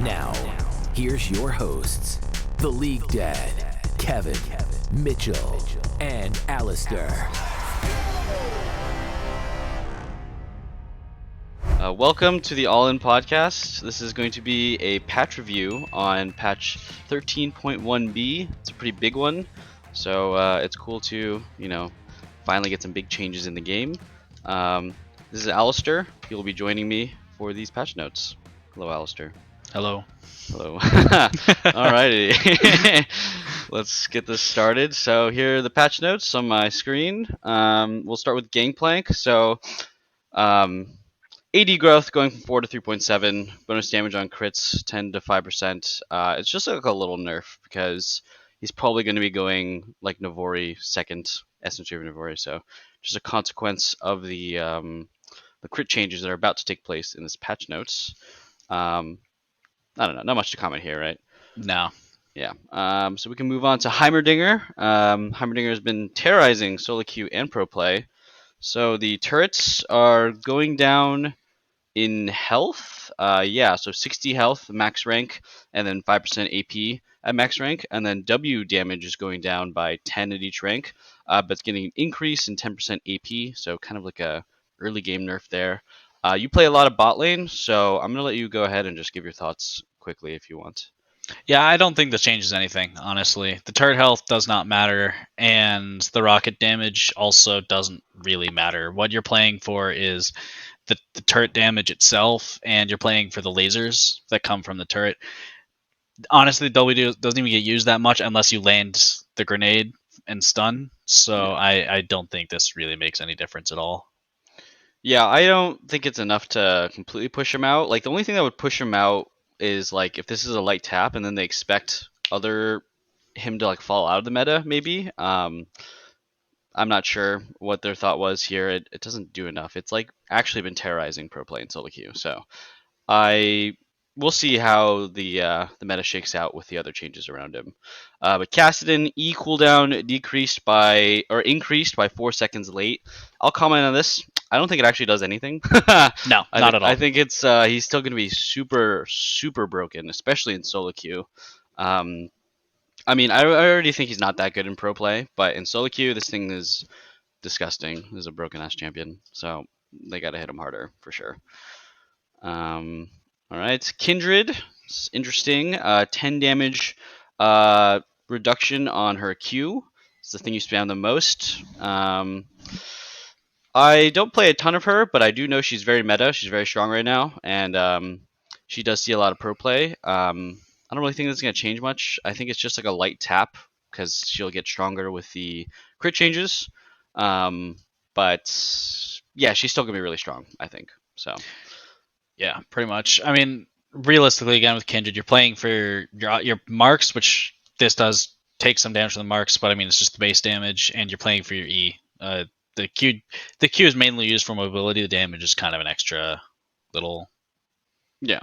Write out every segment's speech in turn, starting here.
Now, here's your hosts, the League Dad, Kevin, Mitchell, and Alastair. Welcome to the All-In Podcast. This is going to be a patch review on patch 13.1b. It's a pretty big one, so it's cool to, finally get some big changes in the game. This is Alastair. He will be joining me for these patch notes. Hello, Alastair. Hello. Hello. Alrighty. Let's get this started. So here are the patch notes on my screen. We'll start with Gangplank. So AD growth going from 4 to 3.7. Bonus damage on crits 10 to 5%. It's just like a little nerf because he's probably going to be going like Navori second, Essence of Navori. So just a consequence of the crit changes that are about to take place in this patch notes. I don't know, not much to comment here, right? No. Yeah. So we can move on to Heimerdinger. Heimerdinger has been terrorizing solo queue and pro play. So the turrets are going down in health. So 60 health max rank, and then 5% AP at max rank, and then W damage is going down by 10 at each rank, but it's getting an increase in 10% AP. So kind of like a early game nerf there. You play a lot of bot lane, so I'm gonna let you go ahead and just give your thoughts quickly if you want. Yeah, I don't think this changes anything, honestly. The turret health does not matter, and the rocket damage also doesn't really matter. What you're playing for is the turret damage itself, and you're playing for the lasers that come from the turret. Honestly, W doesn't even get used that much unless you land the grenade and stun, so Yeah. I don't think this really makes any difference at all. Yeah, I don't think it's enough to completely push him out. Like the only thing that would push him out is like if this is a light tap and then they expect other him to like fall out of the meta, maybe. I'm not sure what their thought was here. It doesn't do enough. It's like actually been terrorizing pro play and solo queue. So I we'll see how the meta shakes out with the other changes around him. But Kassadin E cooldown increased by 4 seconds late. I'll comment on this. I don't think it actually does anything. No, not at all. I think it's he's still going to be super broken, especially in solo queue. I already think he's not that good in pro play, but in solo queue, this thing is disgusting. This is a broken ass champion, so they got to hit him harder for sure. All right, Kindred. It's interesting. 10 damage reduction on her Q. It's the thing you spam the most. I don't play a ton of her, but I do know she's very meta. She's very strong right now, and she does see a lot of pro play. I don't really think that's going to change much. I think it's just like a light tap because she'll get stronger with the crit changes. But yeah, she's still going to be really strong, I think. So Yeah, pretty much. I mean, realistically, again with Kindred, you're playing for your marks, which this does take some damage from the marks, but I mean it's just the base damage, and you're playing for your E. The Q is mainly used for mobility. The damage is kind of an extra little. yeah.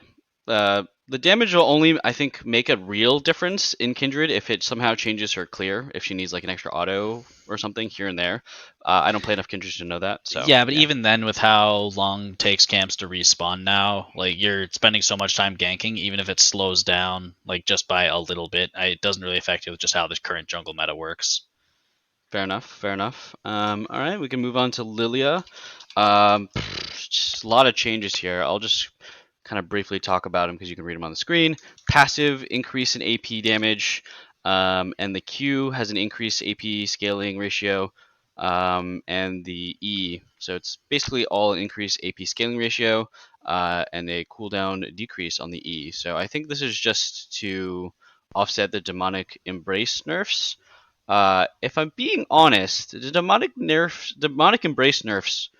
The damage will only, I think, make a real difference in Kindred if it somehow changes her clear, if she needs like an extra auto or something here and there. I don't play enough Kindred to know that. So Yeah, but even then, with how long it takes camps to respawn now, like you're spending so much time ganking, even if it slows down like just by a little bit, it doesn't really affect you with just how the current jungle meta works. Fair enough. All right, we can move on to Lilia. Just a lot of changes here. I'll just kind of briefly talk about them because you can read them on the screen. Passive increase in AP damage, and the Q has an increased AP scaling ratio, and the E. So it's basically all increased AP scaling ratio, and a cooldown decrease on the E. So I think this is just to offset the demonic embrace nerfs. If I'm being honest, the demonic embrace nerfs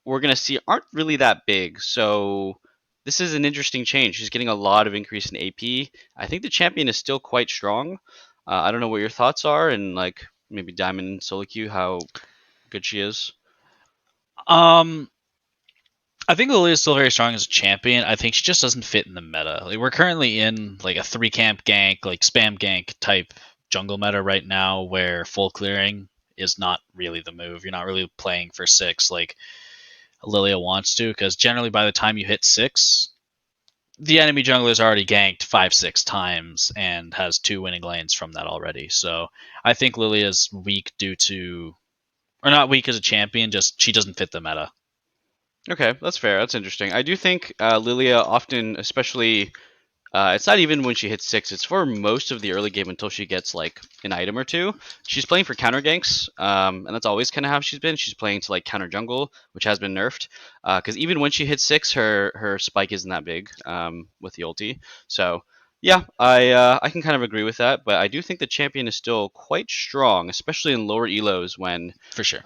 we're gonna see aren't really that big. So this is an interesting change. She's getting a lot of increase in AP. I think the champion is still quite strong. I don't know what your thoughts are, and like maybe Diamond solo queue, how good she is. Um, I think Lily is still very strong as a champion. I think she just doesn't fit in the meta. Like we're currently in like a 3 camp gank, like spam gank type jungle meta right now, where full clearing is not really the move. You're not really playing for 6 like Lilia wants to, because generally by the time you hit 6, the enemy jungler's already ganked 5-6 times and has 2 winning lanes from that already. So I think Lilia's weak due to, or not weak as a champion, just she doesn't fit the meta. Okay, that's fair. That's interesting. I do think Lilia often, especially it's not even when she hits 6. It's for most of the early game until she gets like an item or two. She's playing for counter ganks, and that's always kind of how she's been. She's playing to like counter jungle, which has been nerfed. Because even when she hits 6, her spike isn't that big with the ulti. So yeah, I can kind of agree with that. But I do think the champion is still quite strong, especially in lower elos when For sure.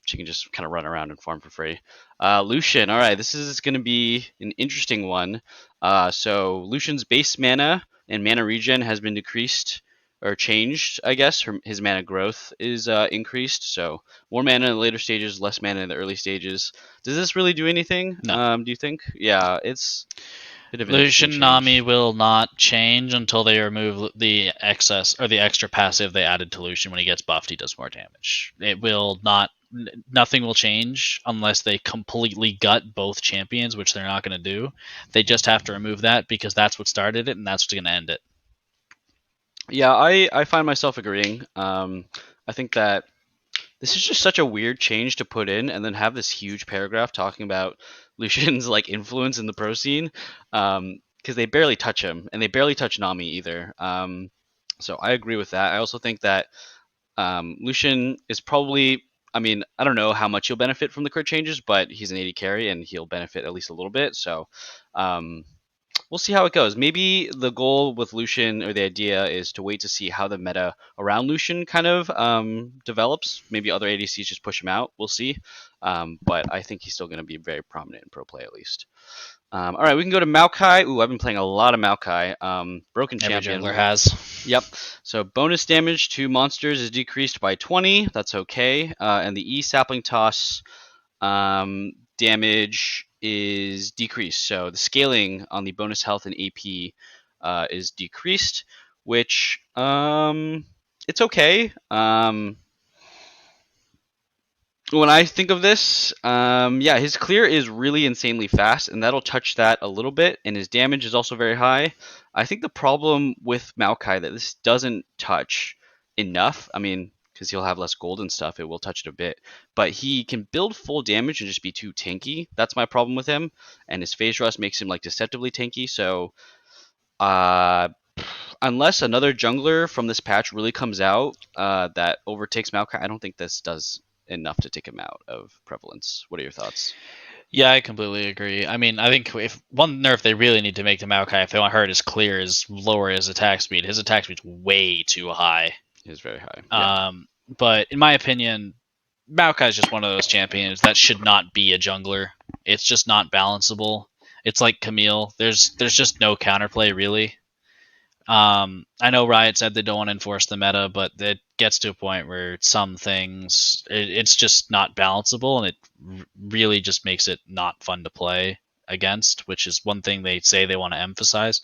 she can just kind of run around and farm for free. Lucian, all right, this is going to be an interesting one. So Lucian's base mana and mana regen has been decreased or changed, I guess. His mana growth is increased, so more mana in the later stages, less mana in the early stages. Does this really do anything? No. Do you think? Yeah, it's a bit of an interesting Lucian Nami change. will not change until they remove the excess or the extra passive they added to Lucian. When he gets buffed, he does more damage. It will not. Nothing will change unless they completely gut both champions, which they're not going to do. They just have to remove that because that's what started it and that's what's going to end it. Yeah, I find myself agreeing. I think that this is just such a weird change to put in and then have this huge paragraph talking about Lucian's like influence in the pro scene. Because they barely touch him and they barely touch Nami either. So I agree with that. I also think that Lucian is probably, I mean, I don't know how much he'll benefit from the crit changes, but he's an 80 carry and he'll benefit at least a little bit. So um, we'll see how it goes. Maybe the goal with Lucian or the idea is to wait to see how the meta around Lucian kind of develops. Maybe other ADCs just push him out. We'll see. But I think he's still going to be very prominent in pro play at least. All right, we can go to Maokai. Ooh, I've been playing a lot of Maokai. Broken Every champion. jungler has. Yep. So bonus damage to monsters is decreased by 20. That's okay. And the E sapling toss damage is decreased. So the scaling on the bonus health and AP is decreased, which it's okay. When I think of this, yeah, his clear is really insanely fast, and that'll touch that a little bit, and his damage is also very high. I think the problem with Maokai that this doesn't touch enough. I mean, because he'll have less gold and stuff, it will touch it a bit. But he can build full damage and just be too tanky. That's my problem with him. And his phase rust makes him like deceptively tanky. So, uh, unless another jungler from this patch really comes out that overtakes Maokai, I don't think this does enough to take him out of prevalence. What are your thoughts? Yeah, I completely agree. I mean, I think if one nerf they really need to make to Maokai if they want her to clear is lower his attack speed. His attack speed's way too high. It is very high. Yeah. But in my opinion, Maokai is just one of those champions that should not be a jungler. It's just not balanceable. It's like Camille. There's just no counterplay really. I know Riot said they don't want to enforce the meta, but it gets to a point where some things it's just not balanceable, and it really just makes it not fun to play against, which is one thing they say they want to emphasize.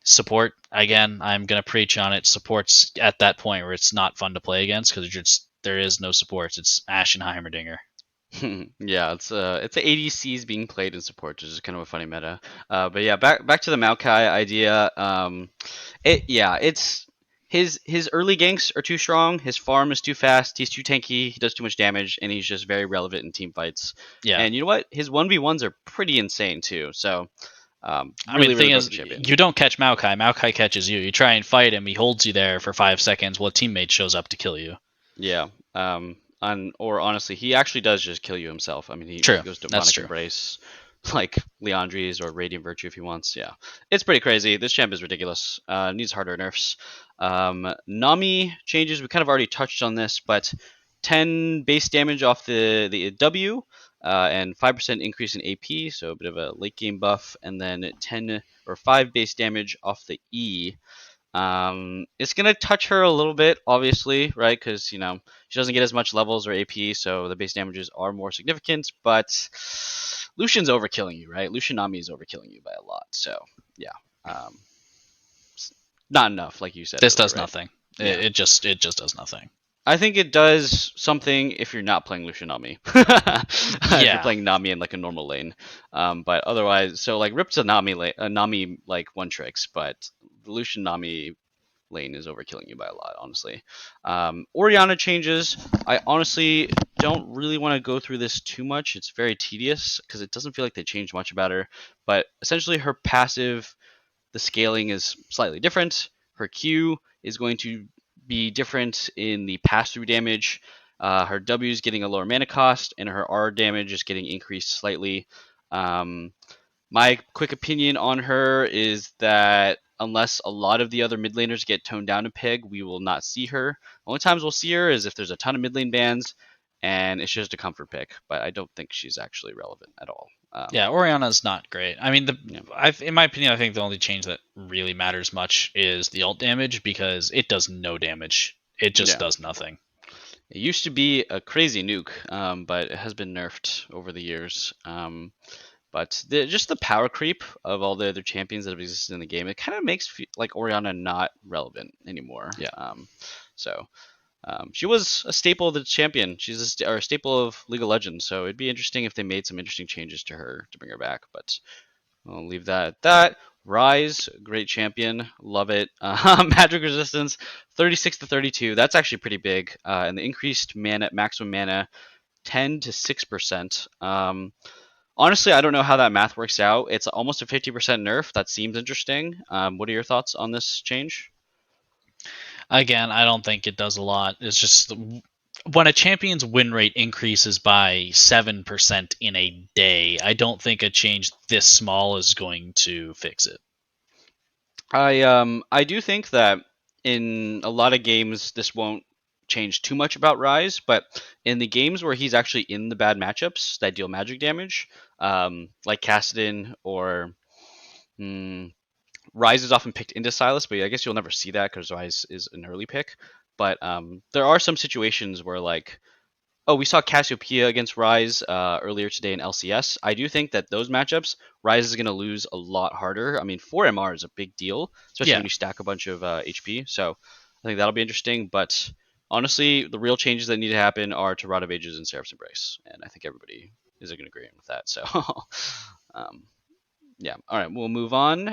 Support, again, I'm gonna preach on it. Support's at that point where it's not fun to play against because there is no supports. It's Ashe and Heimerdinger. Yeah, it's the ADCs being played in support, which is kind of a funny meta. But yeah, back to the Maokai idea. It's his early ganks are too strong. His farm is too fast. He's too tanky. He does too much damage, and he's just very relevant in team fights. Yeah. And you know what? His 1v1s are pretty insane too. So I mean, the thing is, champion. you don't catch Maokai. Maokai catches you. You try and fight him. He holds you there for 5 seconds while a teammate shows up to kill you. Yeah. Or honestly, he actually does just kill you himself. I mean, he True. goes to That's Demonic true. Embrace, like Leandri's or Radiant Virtue if he wants. Yeah, it's pretty crazy. This champ is ridiculous. Needs harder nerfs. Nami changes. We kind of already touched on this, but 10 base damage off the W, and 5% increase in AP, so a bit of a late game buff, and then 10 or 5 base damage off the E. It's gonna touch her a little bit, obviously, right? Because she doesn't get as much levels or AP, so the base damages are more significant. But Lucian's overkilling you, right? Lucian Nami is overkilling you by a lot. So yeah, not enough, like you said. This earlier, does right? nothing. Yeah. It just does nothing. I think it does something if you're not playing Lucian Nami. If you're Yeah. playing Nami in like a normal lane, but otherwise, so like Rip's a Nami like one tricks, but the Lucian Nami lane is overkilling you by a lot, honestly. Orianna changes. I honestly don't really want to go through this too much. It's very tedious because it doesn't feel like they changed much about her. But essentially, her passive, the scaling is slightly different. Her Q is going to be different in the pass-through damage. Her W is getting a lower mana cost, and her R damage is getting increased slightly. Um, my quick opinion on her is that unless a lot of the other mid laners get toned down a peg, we will not see her. The only times we'll see her is if there's a ton of mid lane bans, and it's just a comfort pick. But I don't think she's actually relevant at all. Yeah, Oriana's not great. I mean, Yeah. in my opinion, I think the only change that really matters much is the ult damage because it does no damage. It just Yeah. does nothing. It used to be a crazy nuke, but it has been nerfed over the years. But just the power creep of all the other champions that have existed in the game, it kind of makes like Orianna not relevant anymore. Yeah. So she was a staple of the champion. She's a staple of League of Legends. So it'd be interesting if they made some interesting changes to her to bring her back. But I'll leave that at that. Rise, great champion, love it. Magic resistance, 36 to 32. That's actually pretty big. And the increased mana, maximum mana, 10 to 6%. Honestly, I don't know how that math works out. It's almost a 50% nerf. That seems interesting. What are your thoughts on this change? Again, I don't think it does a lot. It's just when a champion's win rate increases by 7% in a day, I don't think a change this small is going to fix it. I do think that in a lot of games this won't change too much about Rise, but in the games where he's actually in the bad matchups that deal magic damage, like Kassadin or Rise is often picked into Silas, but I guess you'll never see that because Rise is an early pick. But there are some situations where like we saw Cassiopeia against Rise earlier today in LCS. I do think that those matchups, Rise is going to lose a lot harder. I mean, 4 MR is a big deal, especially Yeah. when you stack a bunch of HP. So I think that'll be interesting. But honestly, the real changes that need to happen are to Rod of Ages and Seraph's Embrace. And I think everybody is going to agree with that. So, um, yeah. All right, we'll move on.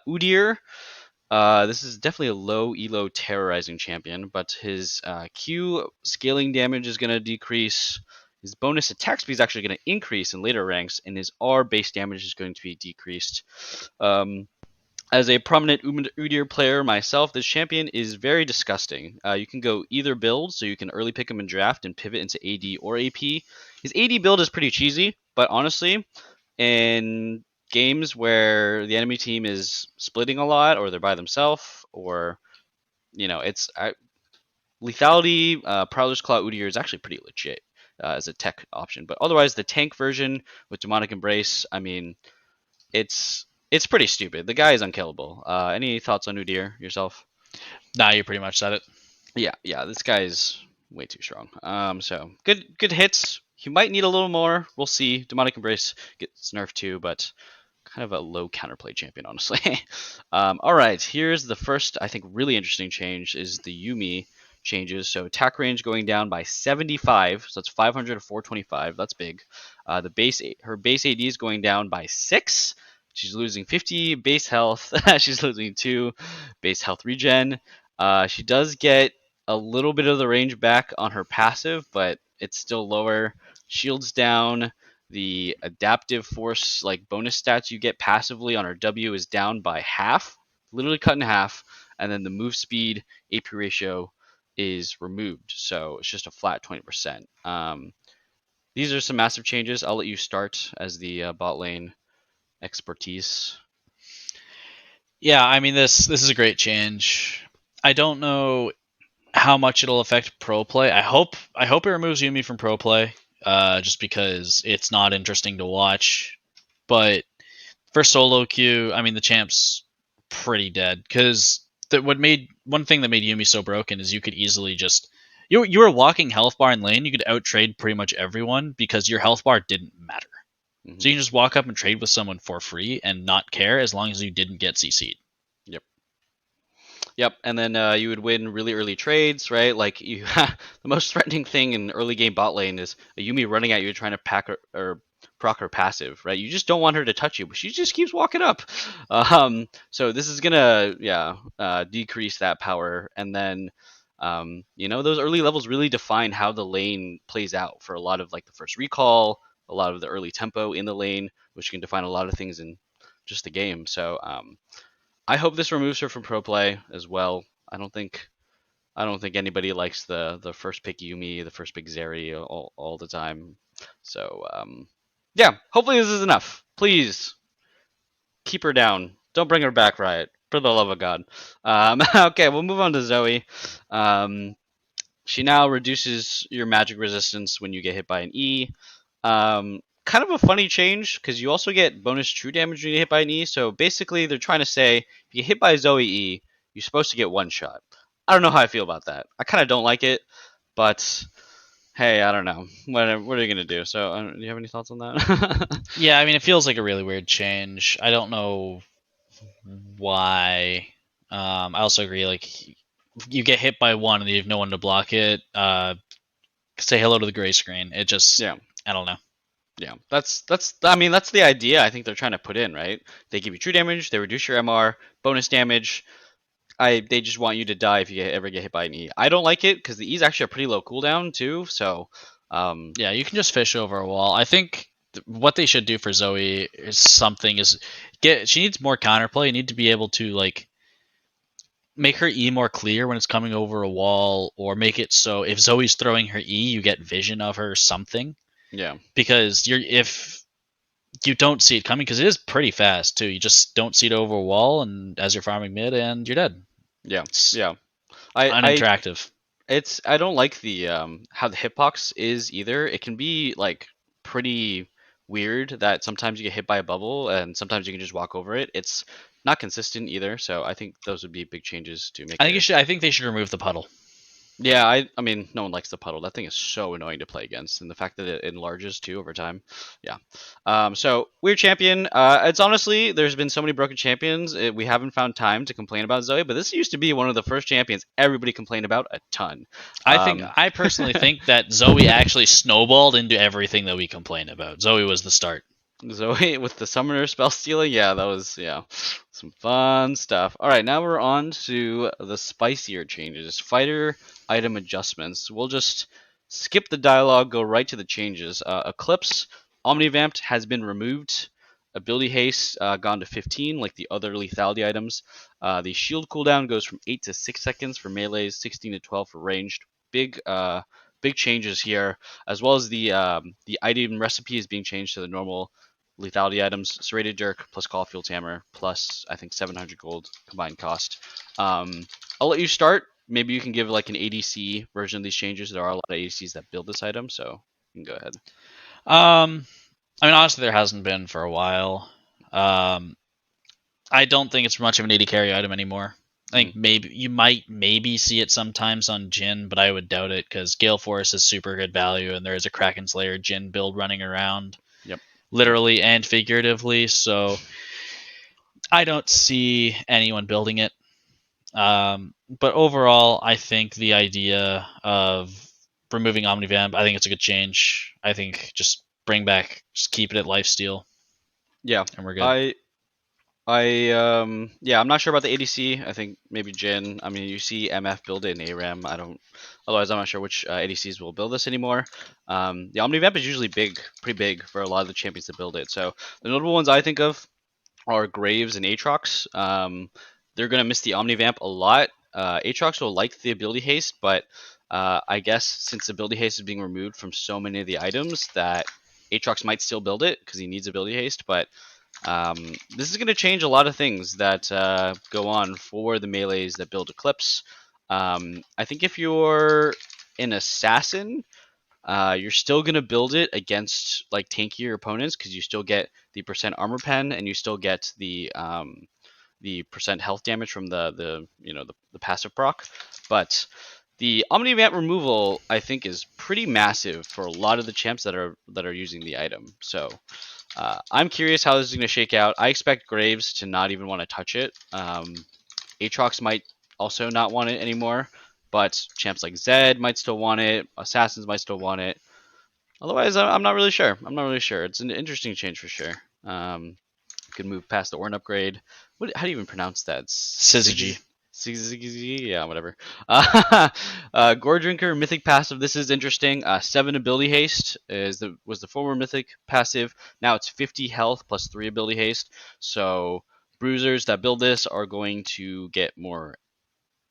Udyr. This is definitely a low elo terrorizing champion, but his Q scaling damage is going to decrease. His bonus attack speed is actually going to increase in later ranks, and his R base damage is going to be decreased. As a prominent Udyr player myself, this champion is very disgusting. You can go either build, so you can early pick him in draft and pivot into AD or AP. His AD build is pretty cheesy, but honestly, in games where the enemy team is splitting a lot or they're by themselves or it's lethality, Prowler's Claw Udyr is actually pretty legit as a tech option, but otherwise the tank version with Demonic Embrace, I mean, it's pretty stupid. The guy is unkillable. Any thoughts on Udyr yourself? Nah, you pretty much said it. Yeah, this guy is way too strong. So good hits. He might need a little more. We'll see. Demonic Embrace gets nerfed too, but kind of a low counterplay champion, honestly. All right, here's the first, I think, really interesting change is the Yuumi changes. So attack range going down by 75, so that's 500 to 425. That's big. Her base AD is going down by 6. She's losing 50 base health. She's losing 2 base health regen. She does get a little bit of the range back on her passive, but it's still lower. Shields down. The adaptive force, like bonus stats you get passively on her W, is down by half, literally cut in half. And then the move speed AP ratio is removed, so it's just a flat 20%. These are some massive changes. I'll let you start as the bot lane expertise. Yeah, I mean this is a great change. I don't know how much it'll affect pro play. I hope it removes Yuumi from pro play, just because it's not interesting to watch. But for solo queue, I mean the champ's pretty dead because one thing that made Yuumi so broken is you could easily just you were walking health bar in lane, you could out trade pretty much everyone because your health bar didn't matter. Mm-hmm. So you can just walk up and trade with someone for free and not care as long as you didn't get CC'd. Yep. Yep, and then you would win really early trades, right? Like you, the most threatening thing in early game bot lane is a Yumi running at you trying to pack her, or proc her passive, right? You just don't want her to touch you, but she just keeps walking up. So this is gonna, decrease that power, and then, those early levels really define how the lane plays out for a lot of like the first recall, a lot of the early tempo in the lane, which can define a lot of things in just the game. So I hope this removes her from pro play as well. I don't think anybody likes the first pick Yumi, the first pick Zeri all the time. So yeah, hopefully this is enough. Please keep her down. Don't bring her back, Riot. For the love of God. Okay, we'll move on to Zoe. Um, she now reduces your magic resistance when you get hit by an E. Kind of a funny change because you also get bonus true damage when you get hit by an E. So basically, they're trying to say if you get hit by Zoe E, you're supposed to get one shot. I don't know how I feel about that. I kind of don't like it, but hey, I don't know. What are you gonna do? So, do you have any thoughts on that? Yeah, I mean, it feels like a really weird change. I don't know why. I also agree, like, you get hit by one and you have no one to block it. Say hello to the gray screen. It just, Yeah. I don't know. Yeah, that's the idea I think they're trying to put in, right? They give you true damage, they reduce your MR, bonus damage. They just want you to die if you ever get hit by an E. I don't like it because the E is actually a pretty low cooldown too. So, Yeah, you can just fish over a wall. I think what they should do for Zoe is something is she needs more counterplay. You need to be able to like make her E more clear when it's coming over a wall, or make it so if Zoe's throwing her E, you get vision of her something. yeah, Because if you don't see it coming, because it is pretty fast too. You just don't see it over a wall, and as you're farming mid, and you're dead. yeah, It's yeah. I uninteractive. I don't like the how the hitbox is either. It can be like pretty weird that sometimes you get hit by a bubble and sometimes you can just walk over it. It's not consistent either. So I think those would be big changes to make it. I think they should remove the puddle. Yeah, I mean, no one likes the puddle. That thing is so annoying to play against, and the fact that it enlarges too over time. Yeah. So weird champion. It's honestly, there's been so many broken champions. We haven't found time to complain about Zoe, but this used to be one of the first champions everybody complained about a ton. I personally think that Zoe actually snowballed into everything that we complain about. Zoe was the start. Zoe with the summoner spell stealing, yeah, that was some fun stuff. All right, now we're on to the spicier changes, fighter item adjustments. We'll just skip the dialogue, go right to the changes. Eclipse Omnivamped has been removed. Ability haste gone to 15, like the other lethality items. The shield cooldown goes from 8 to 6 seconds for melees, 16 to 12 for ranged. Big changes here, as well as the item recipe is being changed to the normal lethality items, serrated dirk plus Caulfield's hammer plus I think 700 gold combined cost. I'll let you start. Maybe you can give like an ADC version of these changes. There are a lot of ADCs that build this item, so you can go ahead. Um, I mean, honestly, there hasn't been for a while. I don't think it's much of an AD carry item anymore. I think maybe you might see it sometimes on Jhin, but I would doubt it because Gale Force is super good value, and there is a Kraken Slayer Jhin build running around, Yep. literally and figuratively. So I don't see anyone building it. But overall, I think the idea of removing Omnivamp, I think it's a good change. I think just just keep it at lifesteal, Yeah. and we're good. Yeah, I'm not sure about the ADC. I think maybe Jhin. I mean, you see MF build it in ARAM. Otherwise, I'm not sure which ADCs will build this anymore. The Omnivamp is usually pretty big for a lot of the champions to build it. So the notable ones I think of are Graves and Aatrox. They're gonna miss the Omnivamp a lot. Aatrox will like the ability haste, but I guess since the ability haste is being removed from so many of the items, that Aatrox might still build it because he needs ability haste. But this is going to change a lot of things that go on for the melees that build Eclipse. I think if you're an assassin, you're still going to build it against like tankier opponents because you still get the percent armor pen and you still get the percent health damage from the passive proc. But the Omnivamp removal, I think, is pretty massive for a lot of the champs that are using the item. So I'm curious how this is going to shake out. I expect Graves to not even want to touch it. Aatrox might also not want it anymore. But champs like Zed might still want it. Assassins might still want it. Otherwise, I'm not really sure. I'm not really sure. It's an interesting change for sure. Could move past the Orn upgrade. How do you even pronounce that? Syzygy. Yeah, whatever. Gore Drinker Mythic passive. This is interesting. 7 ability haste was the former Mythic passive. Now it's 50 health plus 3 ability haste. So bruisers that build this are going to get more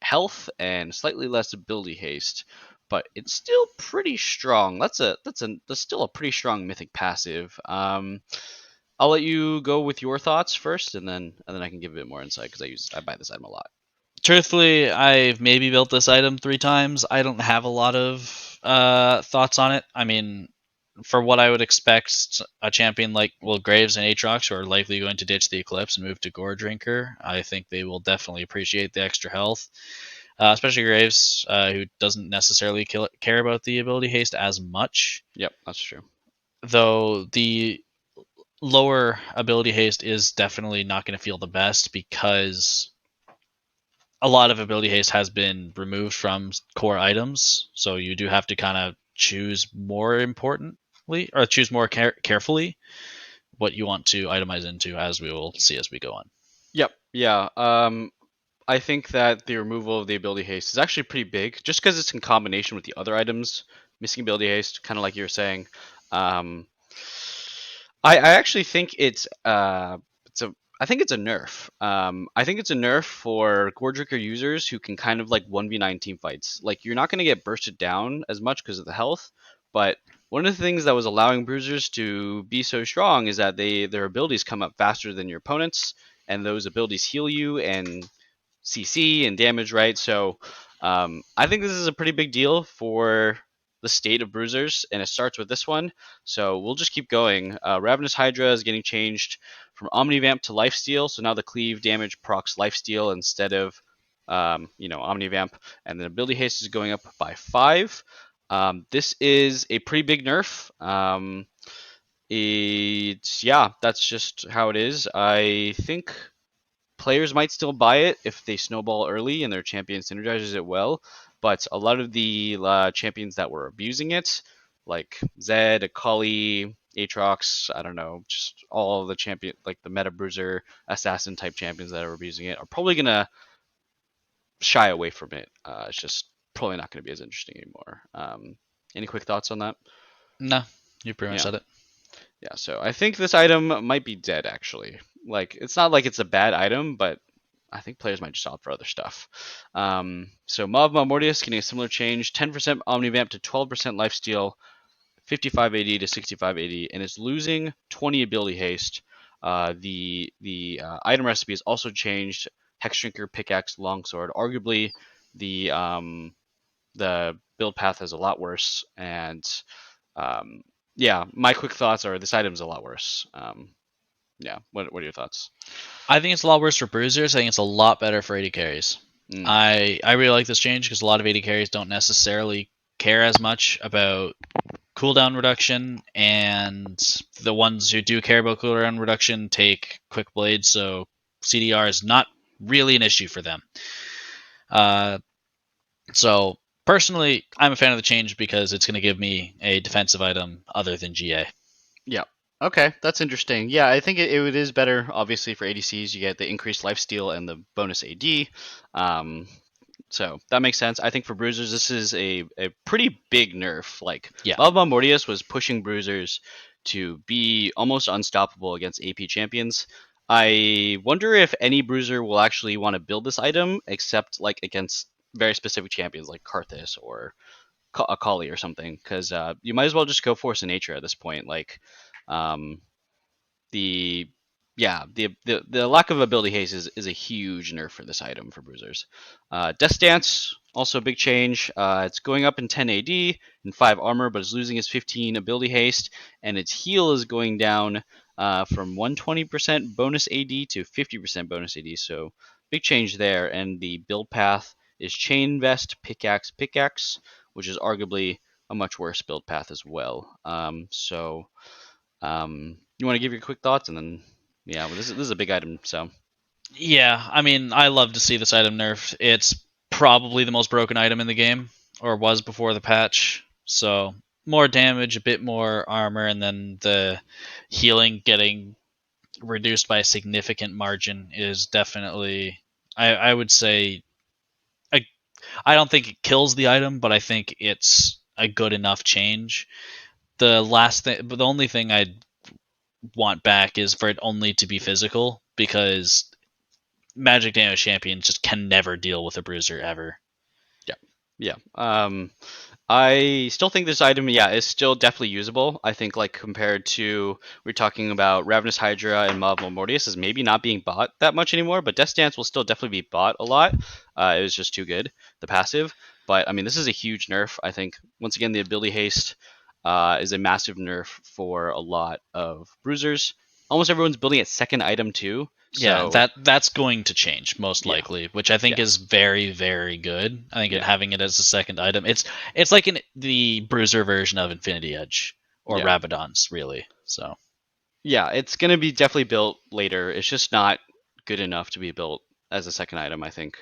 health and slightly less ability haste, but it's still pretty strong. That's still a pretty strong Mythic passive. I'll let you go with your thoughts first, and then I can give a bit more insight because I buy this item a lot. Truthfully, I've maybe built this item 3 times. I don't have a lot of thoughts on it. I mean, for what I would expect, a champion like Graves and Aatrox, who are likely going to ditch the Eclipse and move to Gore Drinker, I think they will definitely appreciate the extra health. Especially Graves, who doesn't necessarily care about the ability haste as much. Yep, that's true. Though the lower ability haste is definitely not going to feel the best because a lot of ability haste has been removed from core items, so you do have to kind of choose more importantly or choose more carefully what you want to itemize into, as we will see as we go on. Yep, yeah. I think that the removal of the ability haste is actually pretty big, just because it's in combination with the other items. Missing ability haste, kind of like you were saying. Um, I actually think I think it's a nerf. I think it's a nerf for Gordricker users who can kind of like 1v9 team fights. Like you're not going to get bursted down as much because of the health, but one of the things that was allowing bruisers to be so strong is that their abilities come up faster than your opponents, and those abilities heal you and CC and damage, right? So I think this is a pretty big deal for the state of bruisers, and it starts with this one. So we'll just keep going. Ravenous Hydra is getting changed from Omnivamp to Lifesteal, so now the cleave damage procs Lifesteal instead of Omnivamp, and then ability haste is going up by 5. This is a pretty big nerf. That's just how it is. I think players might still buy it if they snowball early and their champion synergizes it well. But a lot of the champions that were abusing it, like Zed, Akali, Aatrox, I don't know, just all of the champion, like the meta bruiser, assassin type champions that are abusing it, are probably gonna shy away from it. It's just probably not going to be as interesting anymore. Any quick thoughts on that? No, you pretty much Yeah. said it. Yeah, so I think this item might be dead actually. Like it's not like it's a bad item, but I think players might just opt for other stuff. So Mav Mortius getting a similar change, 10% Omnivamp to 12% Lifesteal, 55 AD to 65 AD, and it's losing 20 ability haste. The item recipe is also changed. Hex Drinker, Pickaxe, Longsword. Arguably, the build path is a lot worse, and um, yeah, my quick thoughts are this item is a lot worse. Yeah, what are your thoughts? I think it's a lot worse for bruisers. I think it's a lot better for AD carries. Mm. I really like this change because a lot of AD carries don't necessarily care as much about cooldown reduction, and the ones who do care about cooldown reduction take quick blades, so CDR is not really an issue for them. So personally, I'm a fan of the change because it's going to give me a defensive item other than GA. Yeah. Okay, that's interesting. Yeah, I think it is better, obviously, for ADCs. You get the increased lifesteal and the bonus AD. So that makes sense. I think for bruisers, this is a pretty big nerf. Like, Yeah. Malva Mortius was pushing bruisers to be almost unstoppable against AP champions. I wonder if any bruiser will actually want to build this item, except like against very specific champions like Karthus or Akali or something, because you might as well just go Force of Nature at this point. Like, um, the the lack of ability haste is a huge nerf for this item for bruisers. Death Dance, also a big change. It's going up in 10 AD and 5 armor, but it's losing its 15 ability haste, and its heal is going down from 120% bonus AD to 50% bonus AD. So big change there, and the build path is Chain Vest, Pickaxe, which is arguably a much worse build path as well. You want to give your quick thoughts, and then yeah, well, this is a big item, so Yeah, I mean, I love to see this item nerfed. It's probably the most broken item in the game, or was before the patch. So more damage, a bit more armor, and then the healing getting reduced by a significant margin is definitely, I would say, I, I don't think it kills the item, but I think it's a good enough change. The last thing, but the only thing I'd want back is for it only to be physical, because Magic Damage champions just can never deal with a bruiser ever. Yeah, yeah. I still think this item, yeah, is still definitely usable. I think, like, compared to, we're talking about Ravenous Hydra and Maw of Mortius is maybe not being bought that much anymore, but Death Dance will still definitely be bought a lot. It was just too good, the passive. But I mean, this is a huge nerf. I think once again, the ability haste is a massive nerf for a lot of bruisers. Almost everyone's building its second item too. Yeah, So that's going to change most yeah, likely, which I think yeah, is very very good. I think yeah, having it as a second item, it's like the bruiser version of Infinity Edge or yeah. Rabadon's really. So Yeah, it's going to be definitely built later. It's just not good enough to be built as a second item, I think.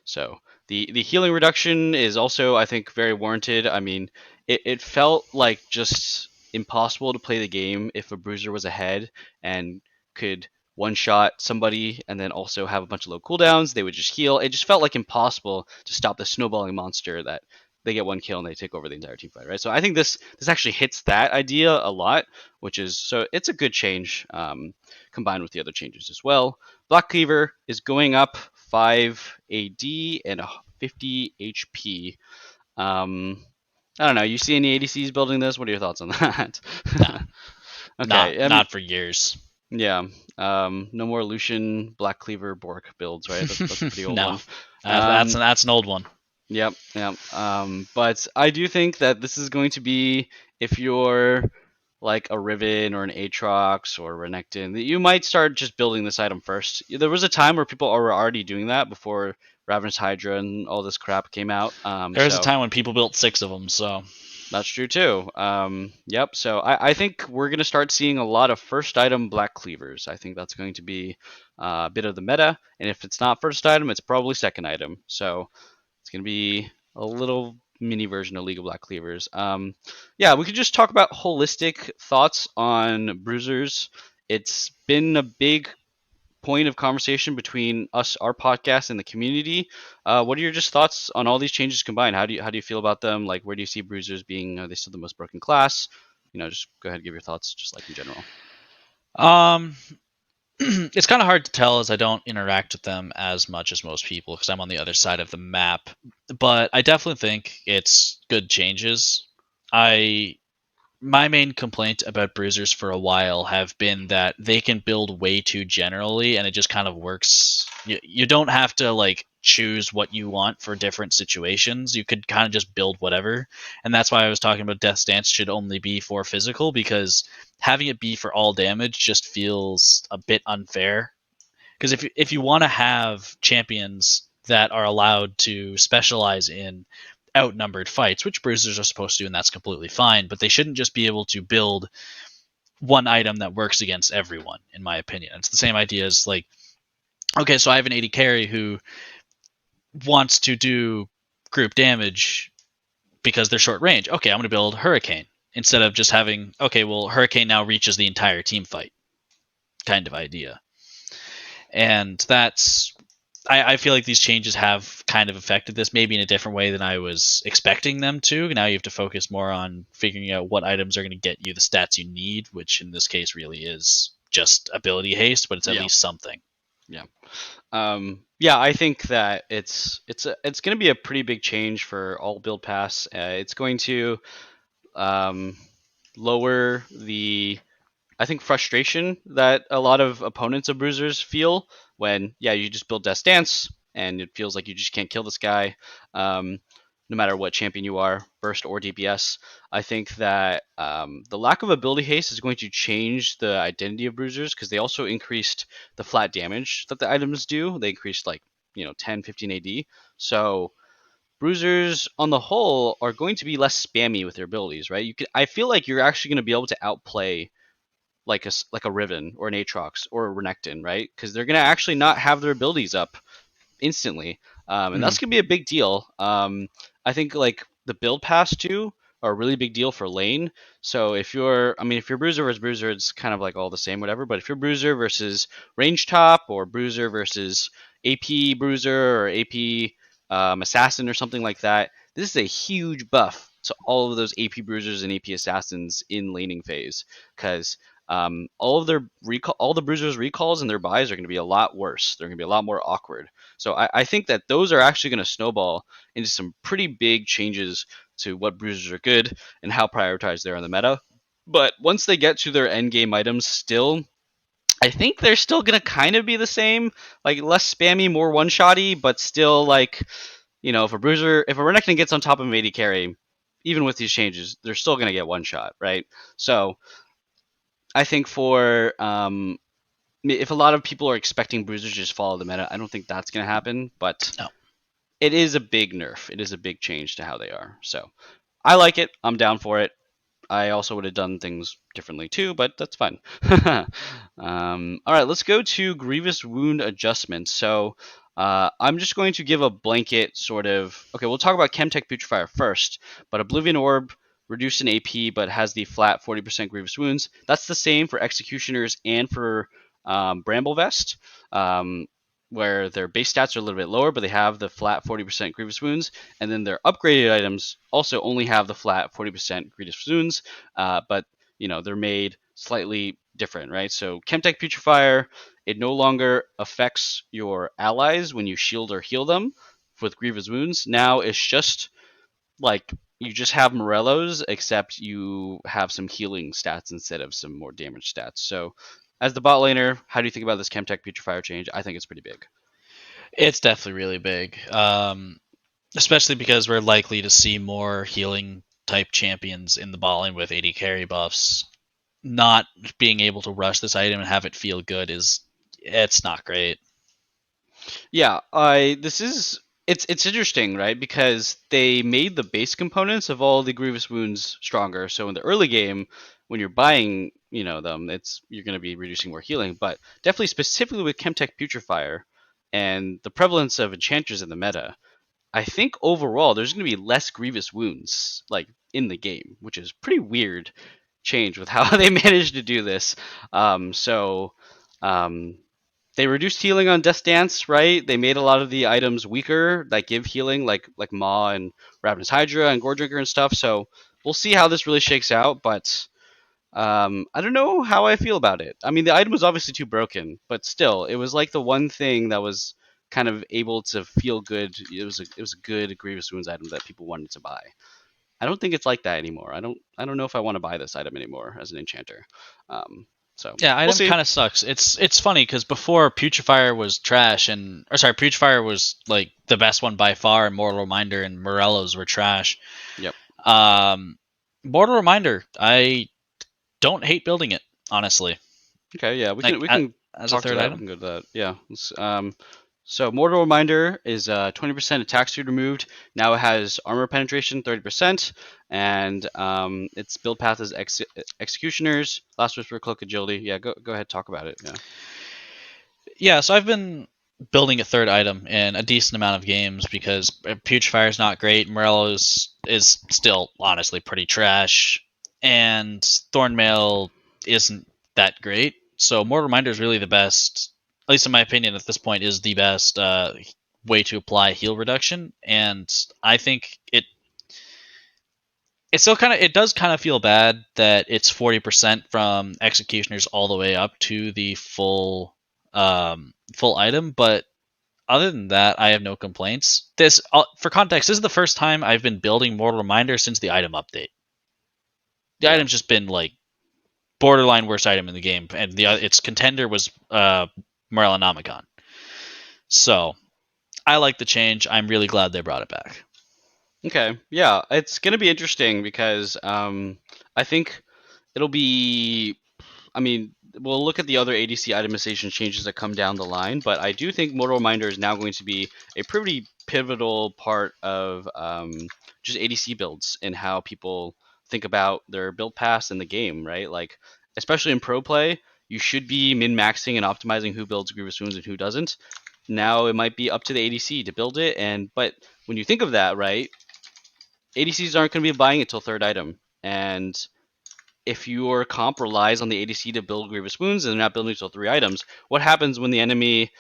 So the healing reduction is also, I think, very warranted. I mean, it felt like just impossible to play the game if a bruiser was ahead and could one shot somebody and then also have a bunch of low cooldowns. They would just heal. It just felt like impossible to stop the snowballing monster that they get one kill and they take over the entire team fight, right? So I think this actually hits that idea a lot, which is, so it's a good change, combined with the other changes as well. Black Cleaver is going up 5 AD and 50 HP. I don't know. You see any ADCs building this? What are your thoughts on that? no, Okay. not for years. Yeah. No more Lucian Black Cleaver Bork builds, right? That's a pretty old No, one. that's Um, that's an old one. Yep, yep. But I do think that this is going to be, if you're like a Riven or an Aatrox or Renekton, that you might start just building this item first. There was a time where people were already doing that before Ravenous Hydra and all this crap came out. There was a time when people built 6 of them. So That's true too. Yep. So I think we're going to start seeing a lot of first item Black Cleavers. I think that's going to be a bit of the meta. And if it's not first item, it's probably second item. So it's going to be a little mini version of League of Black Cleavers. Yeah, we could just talk about holistic thoughts on bruisers. It's been a big point of conversation between us, our podcast, and the community. What are your just thoughts on all these changes combined? How do you feel about them? Like, where do you see bruisers being? Are they still the most broken class? Just go ahead and give your thoughts, just like in general. um, it's kind of hard to tell as I don't interact with them as much as most people because I'm on the other side of the map. But I definitely think it's good changes. I My main complaint about bruisers for a while have been that they can build way too generally and it just kind of works. You don't have to like choose what you want for different situations. You could kind of just build whatever. And that's why I was talking about Death Stance should only be for physical, because having it be for all damage just feels a bit unfair. Because if you want to have champions that are allowed to specialize in outnumbered fights, which bruisers are supposed to do, and that's completely fine. But they shouldn't just be able to build one item that works against everyone, in my opinion. It's the same idea as like, okay, so I have an AD carry who wants to do group damage because they're short range. Okay, I'm going to build Hurricane instead of just having, okay, well, Hurricane now reaches the entire team fight kind of idea. And I feel like these changes have kind of affected this, maybe in a different way than I was expecting them to. Now you have to focus more on figuring out what items are going to get you the stats you need, which in this case really is just ability haste, but it's at Yeah, least something. yeah, yeah. I think that it's going to be a pretty big change for all build pass. It's going to um, lower the, I think, frustration that a lot of opponents of bruisers feel when, yeah, you just build Death Dance and it feels like you just can't kill this guy, um, no matter what champion you are, burst or DPS. I think that the lack of ability haste is going to change the identity of bruisers, because they also increased the flat damage that the items do. They increased like 10, 15 AD. So bruisers on the whole are going to be less spammy with their abilities, right? I feel like you're actually going to be able to outplay like a Riven or an Aatrox or a Renekton, right? Because they're gonna actually not have their abilities up instantly, and Mhm. that's gonna be a big deal. I think like the build pass too are a really big deal for lane. So if you're Bruiser versus Bruiser, it's kind of like all the same, whatever. But if you're Bruiser versus Range Top or Bruiser versus AP Bruiser or AP Assassin or something like that, this is a huge buff to all of those AP Bruisers and AP Assassins in laning phase because all the Bruisers recalls and their buys are going to be a lot worse. They're going to be a lot more awkward. So I think that those are actually going to snowball into some pretty big changes to what bruisers are good and how prioritized they're in the meta. But once they get to their end game items, still, I think they're still going to kind of be the same, like less spammy, more one shotty, but still like if a Renekton gets on top of an AD carry, even with these changes, they're still going to get one shot, right? So I think for if a lot of people are expecting bruisers to just follow the meta, I don't think that's going to happen. But No. it is a big nerf. It is a big change to how they are. So I like it. I'm down for it. I also would have done things differently too, but that's fine. All right, let's go to Grievous Wound Adjustment. So I'm just going to give a blanket sort of. Okay, we'll talk about Chemtech Putrefier first, but Oblivion Orb reduced in AP but has the flat 40% Grievous Wounds. That's the same for Executioners and for Bramble Vest. Where their base stats are a little bit lower, but they have the flat 40% Grievous Wounds, and then their upgraded items also only have the flat 40% Grievous Wounds, but they're made slightly different, right? So Chemtech Putrefier, it no longer affects your allies when you shield or heal them with Grievous Wounds. Now it's just like you just have Morellos, except you have some healing stats instead of some more damage stats. So as the bot laner, how do you think about this Chemtech Putrefier change? I think it's pretty big. It's definitely really big, especially because we're likely to see more healing type champions in the bot lane with AD carry buffs. Not being able to rush this item and have it feel good it's not great. Yeah, I this is it's interesting, right? Because they made the base components of all the grievous wounds stronger. So in the early game, when you're buying, them, you're going to be reducing more healing. But definitely specifically with Chemtech Putrefier and the prevalence of enchanters in the meta, I think overall there's going to be less grievous wounds like in the game, which is pretty weird change with how they managed to do this. So um, they reduced healing on Death Dance, right? They made a lot of the items weaker that give healing, like Maw and Ravenous Hydra and Gore Drinker and stuff. So we'll see how this really shakes out, but I don't know how I feel about it. I mean, the item was obviously too broken, but still, it was like the one thing that was kind of able to feel good. It was a good Grievous Wounds item that people wanted to buy. I don't think it's like that anymore. I don't know if I want to buy this item anymore as an enchanter. So Yeah, we'll item see. kind of sucks. It's funny because before Putrefier was trash, Putrefier was like the best one by far, and Mortal Reminder and Morellos were trash. Yep. Um, Mortal Reminder, I don't hate building it, honestly. Okay, yeah, we can Like we can as a talk to third that. We item. can go to that. Yeah. So Mortal Reminder is 20% attack speed removed. Now it has armor penetration 30%, and its build path is Executioners, Last Whisper, Cloak Agility. Yeah, go ahead, talk about it. Yeah. Yeah, so I've been building a third item in a decent amount of games because Putrefier is not great. Morello is still honestly pretty trash, and Thornmail isn't that great. So Mortal Reminder is really the best, at least in my opinion, at this point, is the best way to apply heal reduction. And I think it does kind of feel bad that it's 40% from executioners all the way up to the full item, but other than that, I have no complaints. This, for context, this is the first time I've been building Mortal Reminder since the item update. The Yeah. item's just been like borderline worst item in the game, and its contender was Morellonomicon. So I like the change. I'm really glad they brought it back. Okay. Yeah, it's gonna be interesting because I think it'll be I mean, we'll look at the other ADC itemization changes that come down the line, but I do think Mortal Reminder is now going to be a pretty pivotal part of just ADC builds and how people think about their build paths in the game, right? Like, especially in pro play, you should be min-maxing and optimizing who builds Grievous Wounds and who doesn't. Now it might be up to the ADC to build it, but when you think of that, right, ADCs aren't going to be buying it till third item, and if your comp relies on the ADC to build Grievous Wounds and they're not building until 3 items, what happens when the enemy,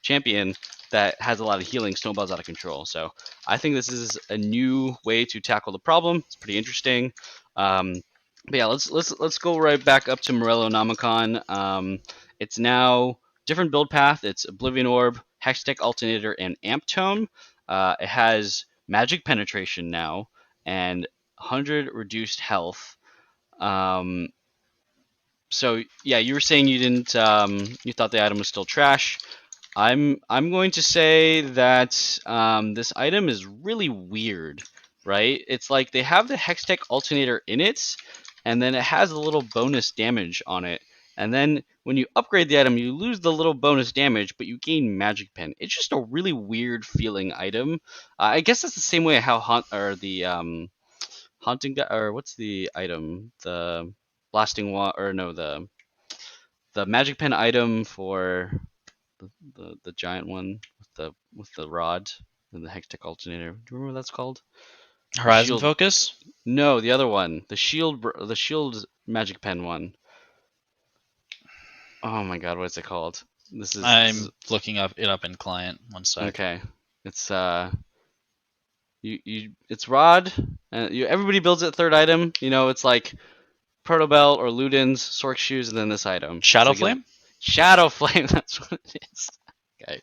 champion that has a lot of healing snowballs out of control? So I think this is a new way to tackle the problem. It's pretty interesting. But yeah, let's go right back up to Morello Nomicon. It's now different build path. It's Oblivion Orb, Hextech Alternator, and Amp Tome. It has Magic Penetration now and 100 reduced health. So yeah, you were saying you didn't, you thought the item was still trash. I'm going to say that this item is really weird, right? It's like they have the Hextech Alternator in it, and then it has a little bonus damage on it. And then when you upgrade the item, you lose the little bonus damage, but you gain Magic Pen. It's just a really weird feeling item. I guess that's the same way how haunting or what's the item? The blasting wand, or no, the magic pen item for the giant one with the rod and the hextech alternator. Do you remember what that's called? The Horizon shield. Focus? No, the other one. The shield magic pen one. Oh my god, what's it called? This is I'm looking it up in client. One sec. okay. It's it's rod, and everybody builds it third item. It's like Proto Belt or Luden's, Sork shoes, and then this item. It's Shadow like Flame? Shadow Flame. That's what it is. Okay.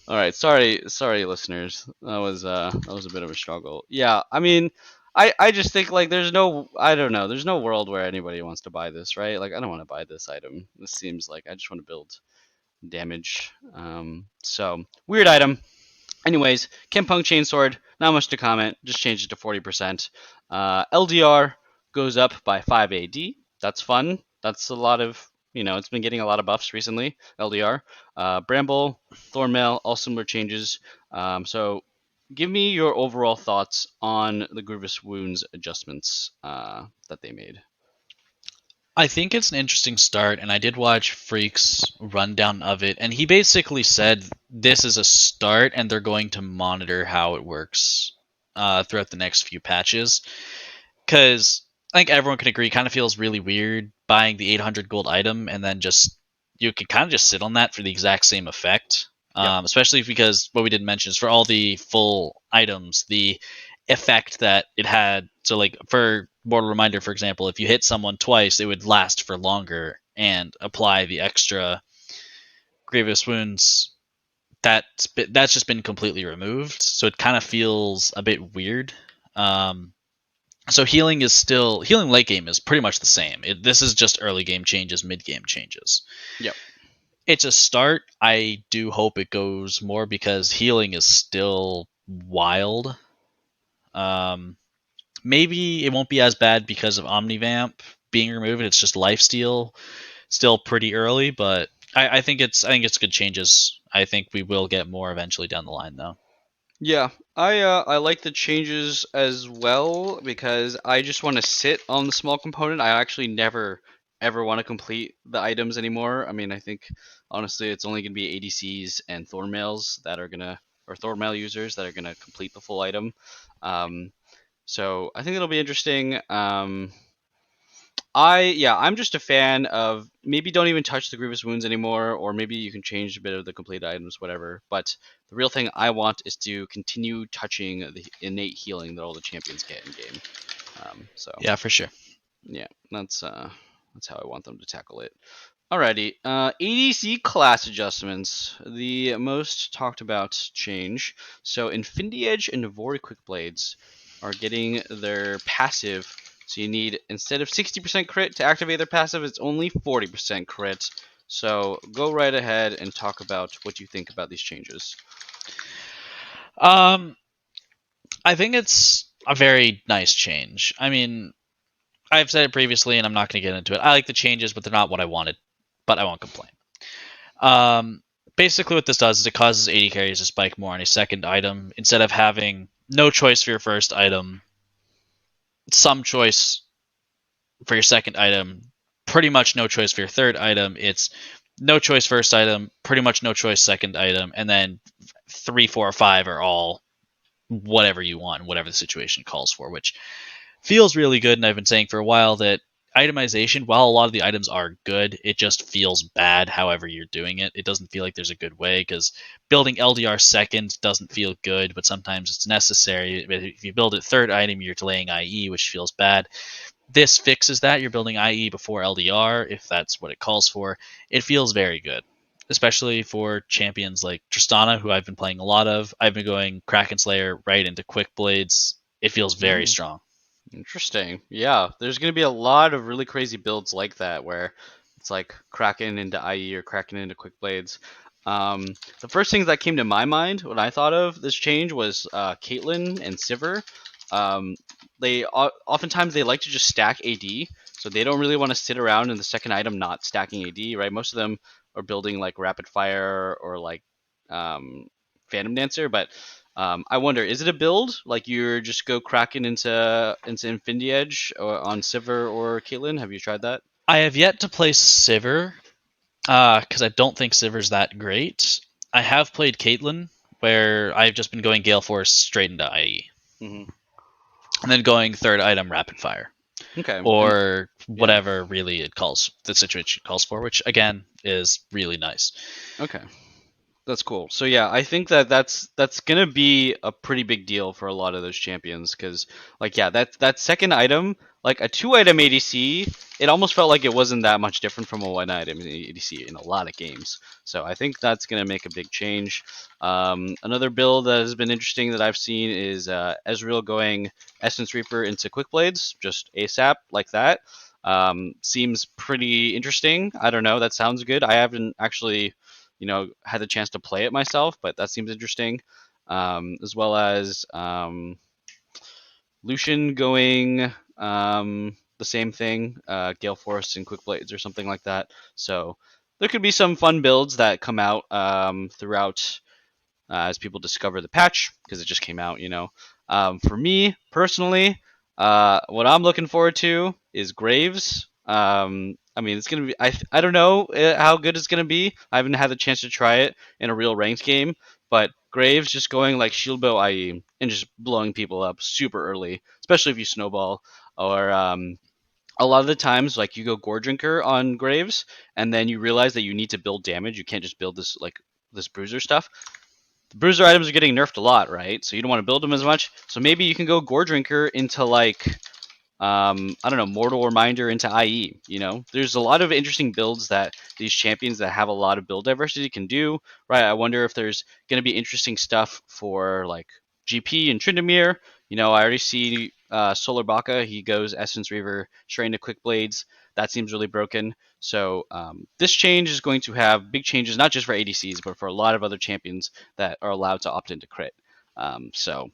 All right. Sorry, listeners. That was a bit of a struggle. Yeah. I mean, I just think like I don't know. There's no world where anybody wants to buy this, right? Like I don't want to buy this item. This seems like I just want to build damage. So weird item. Anyways, Kempung Chainsword, not much to comment. Just changed it to 40%. LDR goes up by 5 AD. That's fun. That's a lot of, it's been getting a lot of buffs recently, LDR. Bramble, Thornmail, all similar changes. So give me your overall thoughts on the Grievous Wounds adjustments that they made. I think it's an interesting start, and I did watch Freak's rundown of it, and he basically said this is a start, and they're going to monitor how it works throughout the next few patches. Because I think everyone can agree, kind of feels really weird buying the 800 gold item, and then you can kind of just sit on that for the exact same effect. Yep. Especially because what we didn't mention is for all the full items, the effect that it had. So, like for Mortal Reminder, for example, if you hit someone twice, it would last for longer and apply the extra grievous wounds. That's just been completely removed, so it kind of feels a bit weird. So healing late game is pretty much the same. This is just early game changes, mid game changes. Yep. It's a start. I do hope it goes more because healing is still wild. Maybe it won't be as bad because of Omnivamp being removed. It's just lifesteal, still pretty early, but I think it's good changes. I think we will get more eventually down the line, though. Yeah, I like the changes as well because I just want to sit on the small component. I actually never ever want to complete the items anymore. I mean, I think honestly it's only going to be ADCs and Thornmails that are gonna or Thornmail users that are gonna complete the full item. Um, so I think it'll be interesting. I'm just a fan of maybe don't even touch the grievous wounds anymore, or maybe you can change a bit of the complete items, whatever. But the real thing I want is to continue touching the innate healing that all the champions get in game. Yeah, for sure. Yeah, that's how I want them to tackle it. Alrighty, ADC class adjustments, the most talked about change. So Infinity Edge and Navori Quick Blades are getting their passive. So you need, instead of 60% crit to activate their passive, it's only 40% crit. So go right ahead and talk about what you think about these changes. I think it's a very nice change. I mean, I've said it previously, and I'm not going to get into it. I like the changes, but they're not what I wanted. But I won't complain. Basically, what this does is it causes AD carries to spike more on a second item instead of having no choice for your first item, some choice for your second item, pretty much no choice for your third item. It's no choice first item, pretty much no choice second item, and then 3, 4, or 5 are all whatever you want, whatever the situation calls for, which feels really good. And I've been saying for a while that itemization, while a lot of the items are good, it just feels bad however you're doing it. It doesn't feel like there's a good way, because building LDR second doesn't feel good, but sometimes it's necessary. If you build it third item, you're delaying IE, which feels bad. This fixes that. You're building IE before LDR, if that's what it calls for. It feels very good, especially for champions like Tristana, who I've been playing a lot of. I've been going Kraken Slayer right into Quick Blades. It feels very strong. Interesting. Yeah, there's going to be a lot of really crazy builds like that where it's like Kraken into IE or Kraken into Quick Blades. The first things that came to my mind when I thought of this change was Caitlyn and Sivir. They oftentimes they like to just stack AD, so they don't really want to sit around in the second item not stacking AD, right? Most of them are building like Rapid Fire or like um, Phantom Dancer, but I wonder, is it a build like you're just go Kraken into Infinity Edge or on Sivir or Caitlyn? Have you tried that? I have yet to play Sivir, because I don't think Sivir's that great. I have played Caitlyn, where I've just been going Gale Force straight into IE, Hmm. and then going third item Rapid Fire, Okay, and or yeah, whatever really the situation calls for, which again is really nice. okay. That's cool. So yeah, I think that that's gonna be a pretty big deal for a lot of those champions because like yeah, that second item, like a 2 item ADC, it almost felt like it wasn't that much different from a 1 item ADC in a lot of games. So I think that's gonna make a big change. Another build that has been interesting that I've seen is Ezreal going Essence Reaper into Quick Blades, just ASAP like that. Seems pretty interesting. I don't know. That sounds good. I haven't actually had the chance to play it myself, but that seems interesting. As well as Lucian going the same thing, Gale Force and Quick Blades or something like that. So there could be some fun builds that come out throughout as people discover the patch because it just came out. For me personally, what I'm looking forward to is Graves. I mean, it's gonna be. I don't know how good it's gonna be. I haven't had the chance to try it in a real ranked game, but Graves just going like shield bow IE and just blowing people up super early, especially if you snowball or a lot of the times like you go gore drinker on Graves and then you realize that you need to build damage. You can't just build this bruiser stuff. The bruiser items are getting nerfed a lot, right? So you don't want to build them as much. So maybe you can go Gore Drinker into like I don't know, Mortal Reminder into IE. There's a lot of interesting builds that these champions that have a lot of build diversity can do, right? I wonder if there's going to be interesting stuff for like GP and Tryndamere. I already see Solar Baka. He goes Essence Reaver straight into Quick Blades. That seems really broken. So this change is going to have big changes, not just for ADCs, but for a lot of other champions that are allowed to opt into crit. So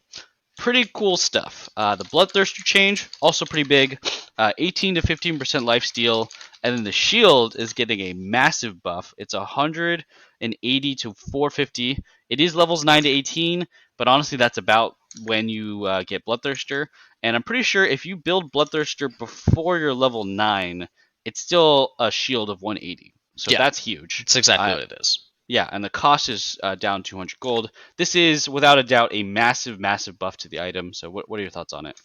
pretty cool stuff. The Bloodthirster change, also pretty big. 18 to 15% lifesteal. And then the shield is getting a massive buff. It's 180 to 450. It is levels 9 to 18, but honestly, that's about when you get Bloodthirster. And I'm pretty sure if you build Bloodthirster before you're level 9, it's still a shield of 180. So Yeah, that's huge. it's exactly what it is. Yeah, and the cost is down 200 gold. This is without a doubt a massive, massive buff to the item. So, what are your thoughts on it?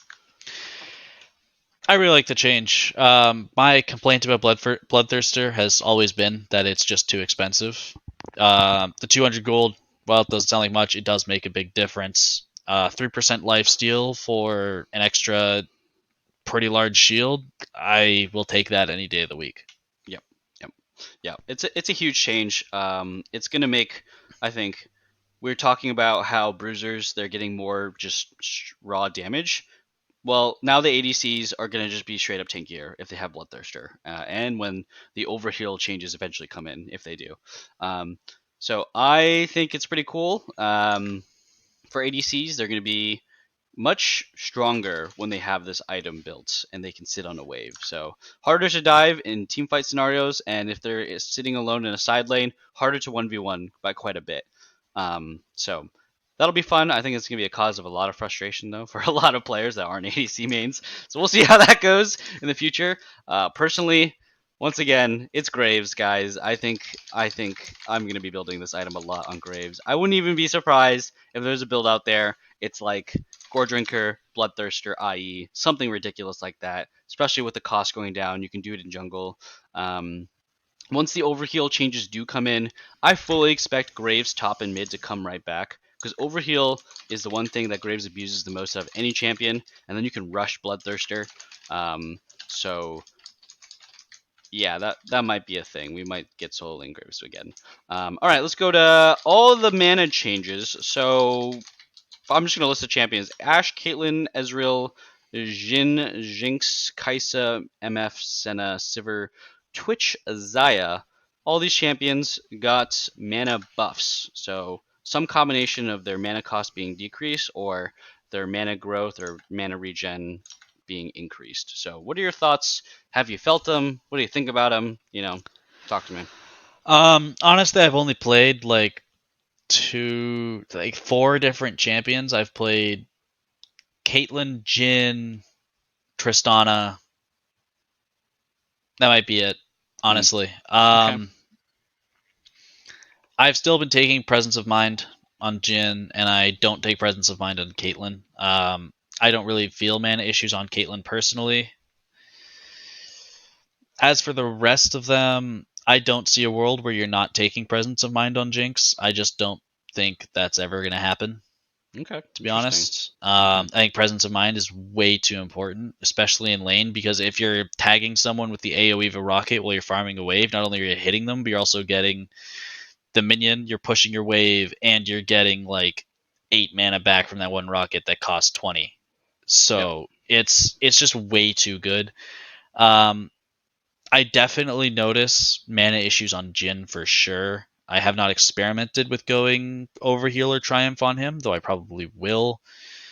I really like the change. My complaint about Bloodthirster has always been that it's just too expensive. The 200 gold, while it doesn't sound like much, it does make a big difference. 3% life steal for an extra pretty large shield. I will take that any day of the week. Yep, yep, yeah. It's a huge change. It's gonna make, I think, we're talking about how bruisers they're getting more just raw damage. Well, now the ADCs are going to just be straight up tankier if they have Bloodthirster, and when the overheal changes eventually come in, if they do. Um, so I think it's pretty cool. For ADCs, they're going to be much stronger when they have this item built and they can sit on a wave. So harder to dive in team fight scenarios, and if they're sitting alone in a side lane, harder to 1v1 by quite a bit. So that'll be fun. I think it's going to be a cause of a lot of frustration, though, for a lot of players that aren't ADC mains. So we'll see how that goes in the future. Personally, Once again, it's Graves, guys. I think I'm gonna be building this item a lot on Graves. I wouldn't even be surprised if there's a build out there. It's like Gore Drinker, Bloodthirster, IE, something ridiculous like that. Especially with the cost going down, you can do it in jungle. Um, Once the overheal changes do come in, I fully expect Graves top and mid to come right back. Because overheal is the one thing that Graves abuses the most out of any champion, and then you can rush Bloodthirster. So yeah, that might be a thing. We might get solo lane Graves again. All right, let's go to all the mana changes. So I'm just gonna list the champions: Ashe, Caitlyn, Ezreal, Jhin, Jinx, Kai'Sa, MF, Senna, Sivir, Twitch, Xayah. All these champions got mana buffs. So some combination of their mana cost being decreased or their mana growth or mana regen being increased. So what are your thoughts? Have you felt them? What do you think about them? Talk to me. Honestly, I've only played like four different champions. I've played Caitlyn, Jhin, Tristana. That might be it, Hmm. honestly. Okay. I've still been taking Presence of Mind on Jhin, and I don't take Presence of Mind on Caitlyn. I don't really feel mana issues on Caitlyn personally. As for the rest of them, I don't see a world where you're not taking Presence of Mind on Jinx. I just don't think that's ever going to happen, Okay. to be Interesting. honest. Hmm. I think Presence of Mind is way too important, especially in lane, because if you're tagging someone with the AoE of a rocket while you're farming a wave, not only are you hitting them, but you're also getting the minion, you're pushing your wave, and you're getting like 8 mana back from that one rocket that costs 20. Yep. So it's just way too good. Um, I definitely notice mana issues on Jhin for sure. I have not experimented with going Overheal or Triumph on him, though I probably will.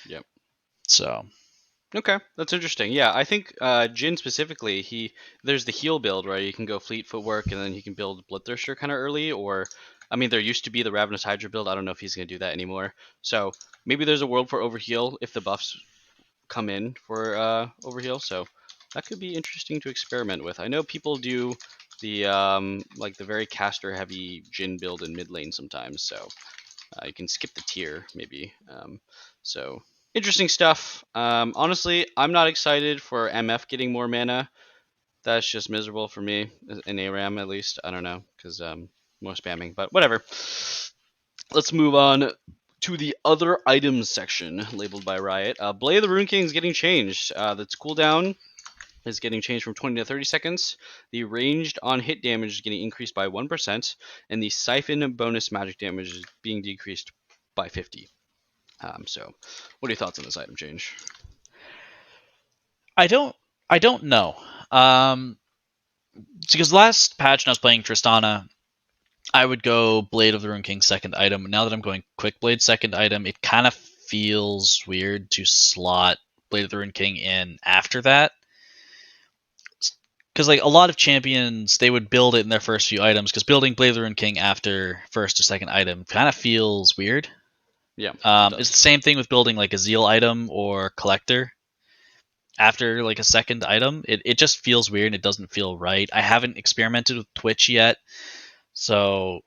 Yep. So Okay, that's interesting. Yeah, I think Jin specifically, he there's the heal build, right? You can go Fleet Footwork and then he can build Bloodthirster kind of early, or I mean, there used to be the Ravenous Hydra build. I don't know if he's gonna do that anymore. So maybe there's a world for Overheal if the buffs come in for Overheal. So that could be interesting to experiment with. I know people do the like the very caster heavy Jin build in mid lane sometimes. So you can skip the tier, maybe. So interesting stuff. Honestly, I'm not excited for MF getting more mana. That's just miserable for me in ARAM at least. I don't know because more spamming, but whatever. Let's move on to the other items section labeled by Riot. Blade of the Rune King is getting changed. That's cooldown is getting changed from 20 to 30 seconds. The ranged on hit damage is getting increased by 1%, and the siphon bonus magic damage is being decreased by 50. So, what are your thoughts on this item change? I don't know. Because last patch when I was playing Tristana, I would go Blade of the Rune King second item. Now that I'm going Quick Blade second item, it kind of feels weird to slot Blade of the Rune King in after that. Because like a lot of champions, they would build it in their first few items. Because building Blade of the Rune King after first or second item kind of feels weird. Yeah, it It's the does. same thing with building like a Zeal item or Collector after like a second item. It just feels weird and it doesn't feel right. I haven't experimented with Twitch yet, so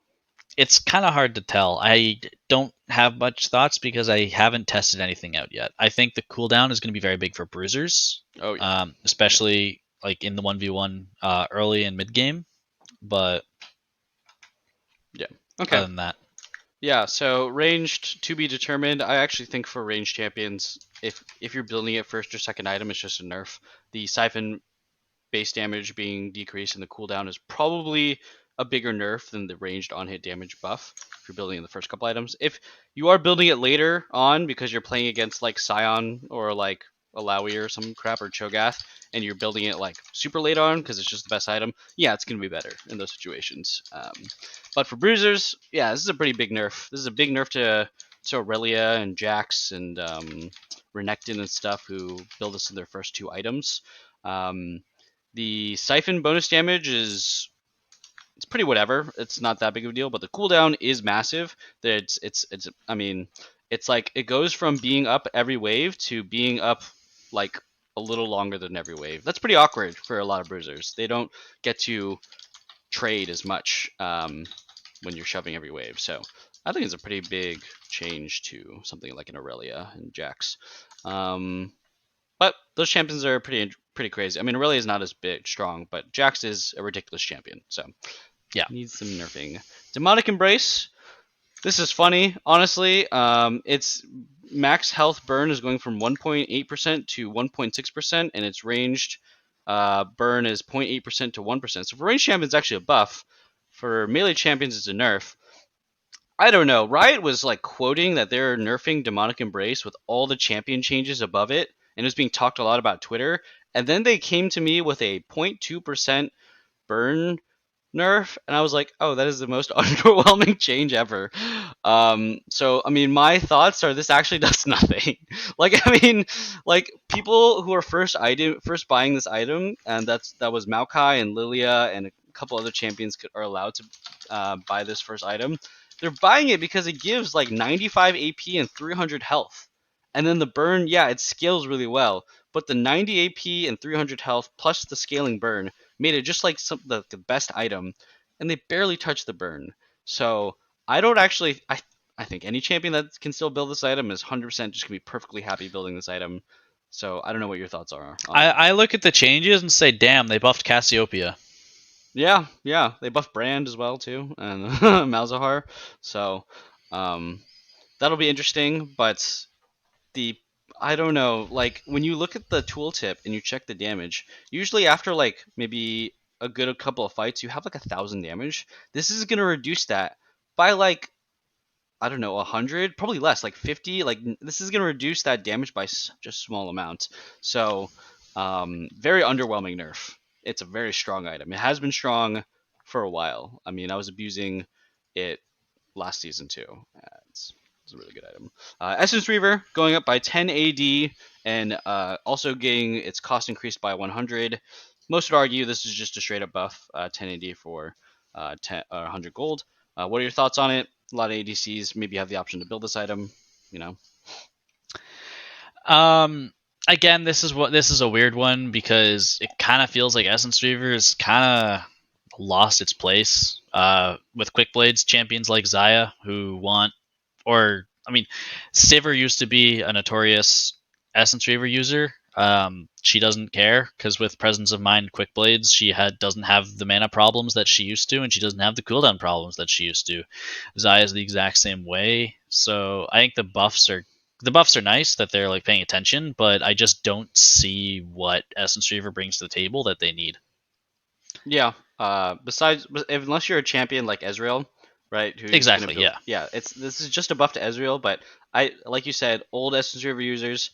it's kind of hard to tell. I don't have much thoughts because I haven't tested anything out yet. I think the cooldown is going to be very big for bruisers, Oh yeah, yeah, especially like in the 1v1 early and mid game. But yeah. Okay. other than that, Yeah. So ranged to be determined. I actually think for ranged champions, if you're building it first or second item, it's just a nerf. The siphon base damage being decreased and the cooldown is probably a bigger nerf than the ranged on hit damage buff if you're building in the first couple items. If you are building it later on because you're playing against like Scion or like Alawi or some crap or Cho'Gath and you're building it like super late on because it's just the best item, yeah, it's going to be better in those situations. But for bruisers, yeah, this is a pretty big nerf. This is a big nerf to Aurelia and Jax and Renekton and stuff who build this in their first two items. Um, the siphon bonus damage is it's pretty whatever. It's not that big of a deal, but the cooldown is massive. It's I mean, it's like it goes from being up every wave to being up like a little longer than every wave. That's pretty awkward for a lot of bruisers. They don't get to trade as much when you're shoving every wave. So I think it's a pretty big change to something like an Aurelia and Jax. But those champions are pretty crazy. I mean, Aurelia is not as big, strong, but Jax is a ridiculous champion. So Yeah. needs some nerfing. Demonic Embrace. This is funny, honestly. Its max health burn is going from 1.8% to 1.6%, and its ranged burn is 0.8% to 1%. So for ranged champions, it's actually a buff. For melee champions, it's a nerf. I don't know. Riot was like quoting that they're nerfing Demonic Embrace with all the champion changes above it, and it was being talked a lot about Twitter. And then they came to me with a 0.2% burn nerf, and I was like, oh, that is the most underwhelming change ever. So I mean, my thoughts are this actually does nothing. Like, I mean, like people who are first buying this item, and that was Maokai and Lilia and a couple other champions are allowed to buy this first item. They're buying it because it gives like 95 AP and 300 health. And then the burn, yeah, it scales really well. But the 90 AP and 300 health plus the scaling burn made it just like the best item, and they barely touched the burn. So I don't actually. I think any champion that can still build this item is 100% just gonna be perfectly happy building this item. So I don't know what your thoughts are on it. I look at the changes and say, damn, they buffed Cassiopeia. Yeah, they buffed Brand as well too, and Malzahar. So that'll be interesting. But the I don't know, like when you look at the tooltip and you check the damage, usually after like maybe a good couple of fights, you have like 1,000 damage. This is gonna reduce that by like I don't know 100, probably less, like 50. Like this is gonna reduce that damage by such a small amount. So very underwhelming nerf. It's a very strong item. It has been strong for a while. I mean, I was abusing it last season too. It's a really good item. Essence Reaver going up by 10 AD and also getting its cost increased by 100. Most would argue this is just a straight up buff, 10 AD for 100 gold. What are your thoughts on it? A lot of ADCs maybe have the option to build this item. You know. Again, this is a weird one because it kind of feels like Essence Reaver has kind of lost its place with Quick Blades champions like Xayah who want, or I mean, Sivir used to be a notorious Essence Reaver user. She doesn't care because with Presence of Mind Quick Blades, doesn't have the mana problems that she used to, and she doesn't have the cooldown problems that she used to. Xayah is the exact same way. So I think the buffs are nice that they're like paying attention, but I just don't see what Essence Reaver brings to the table that they need. Yeah. Unless you're a champion like Ezreal, right? Who's Exactly, gonna build? yeah. Yeah. This is just a buff to Ezreal, but like you said, old Essence River users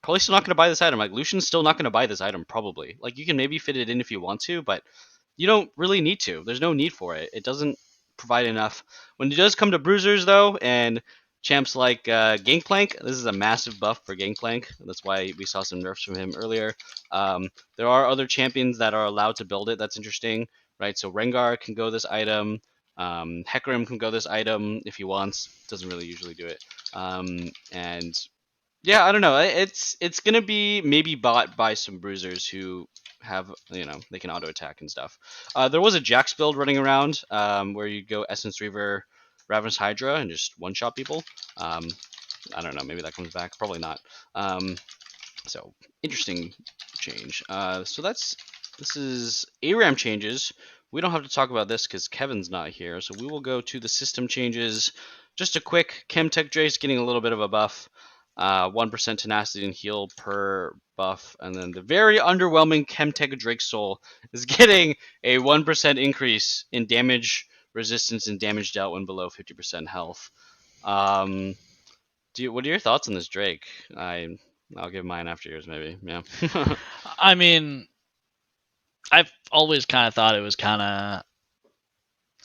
probably still not gonna buy this item. Like Lucian's still not gonna buy this item probably. Like you can maybe fit it in if you want to, but you don't really need to. There's no need for it. It doesn't provide enough. When it does come to bruisers though, and champs like Gangplank, this is a massive buff for Gangplank. That's why we saw some nerfs from him earlier. There are other champions that are allowed to build it. That's interesting, right? So Rengar can go this item. Hecarim can go this item if he wants. Doesn't really usually do it. And yeah, I don't know. It's gonna be maybe bought by some bruisers who have they can auto attack and stuff. There was a Jax build running around where you go Essence Reaver, Ravenous Hydra, and just one shot people. I don't know. Maybe that comes back. Probably not. So interesting change. So this is ARAM changes. We don't have to talk about this because Kevin's not here. So we will go to the system changes. Just a quick Chemtech Drake's getting a little bit of a buff. 1% tenacity and heal per buff, and then the very underwhelming Chemtech Drake Soul is getting a 1% increase in damage resistance and damage dealt when below 50% health. What are your thoughts on this Drake? I'll give mine after yours, maybe. Yeah. I mean, I've always kind of thought it was kind of.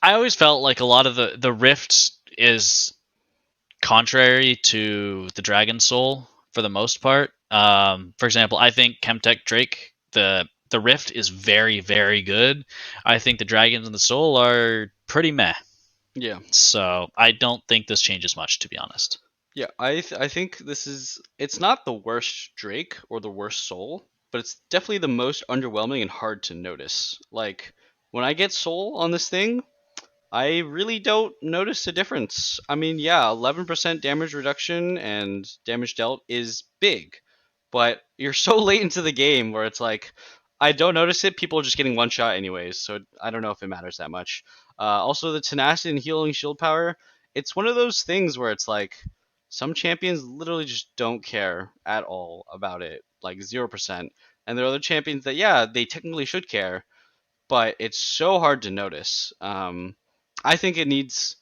I always felt like a lot of the Rift is contrary to the Dragon Soul for the most part. For example, I think Chemtech Drake, the Rift is very, very good. I think the Dragons and the Soul are pretty meh. Yeah. So I don't think this changes much, to be honest. Yeah, I think it's not the worst Drake or the worst Soul. but it's definitely the most underwhelming and hard to notice. Like when I get Soul on this thing, I really don't notice a difference. I mean, yeah, 11% damage reduction and damage dealt is big, but you're so late into the game where it's like, I don't notice it. People are just getting one shot anyways, so I don't know if it matters that much. Also, the tenacity and healing shield power, it's one of those things where it's like, some champions literally just don't care at all about it, like 0%. And there are other champions that, yeah, they technically should care, but it's so hard to notice. I think it needs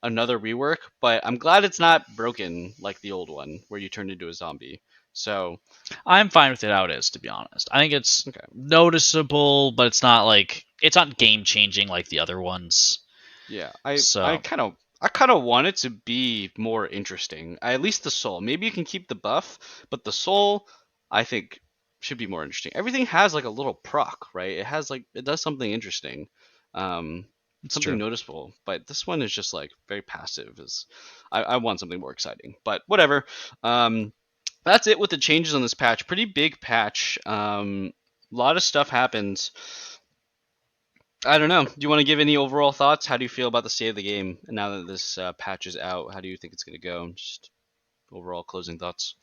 another rework, but I'm glad it's not broken like the old one where you turned into a zombie. So, I'm fine with it how it is, to be honest. I think it's okay. noticeable, but it's not game changing like the other ones. Yeah, I So kind of I kind of want it to be more interesting. At least the soul. Maybe you can keep the buff, but the soul I think should be more interesting. Everything has like a little proc, right? It has like it does something interesting. Um it's something true. noticeable, but this one is just like very passive. Is I want something more exciting, but whatever. That's it with the changes on this patch. Pretty big patch. A lot of stuff happens. I don't know. Do you want to give any overall thoughts? How do you feel about the state of the game now that this patch is out? How do you think it's going to go? Just overall closing thoughts.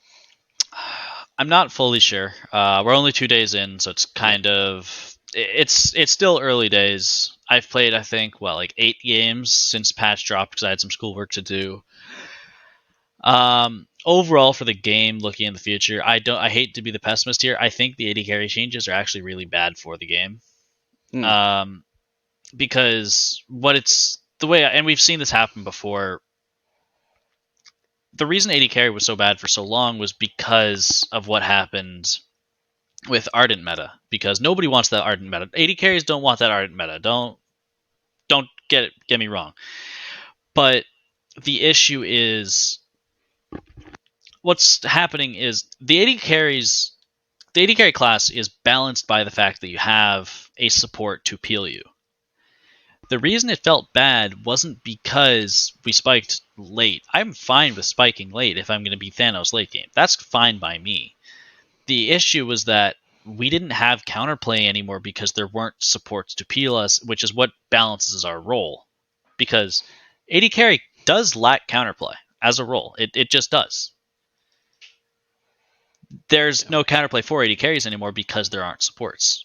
I'm not fully sure. We're only 2 days in, so it's Yeah. kind of it's still early days. I've played, I think, like 8 games since patch dropped because I had some schoolwork to do. Overall, for the game, looking in the future, I hate to be the pessimist here. I think the AD carry changes are actually really bad for the game. Hmm. Um, because what it's the way, and we've seen this happen before. The reason AD carry was so bad for so long was because of what happened with Ardent meta. Because nobody wants that Ardent meta. AD carries don't want that Ardent meta. Don't get me wrong. But the issue is what's happening is the AD carry class is balanced by the fact that you have a support to peel you. The reason it felt bad wasn't because we spiked late. I'm fine with spiking late if I'm going to be Thanos late game. That's fine by me. The issue was that we didn't have counterplay anymore because there weren't supports to peel us, which is what balances our role. Because AD carry does lack counterplay as a role. It just does. There's Yeah. no counterplay for AD carries anymore because there aren't supports.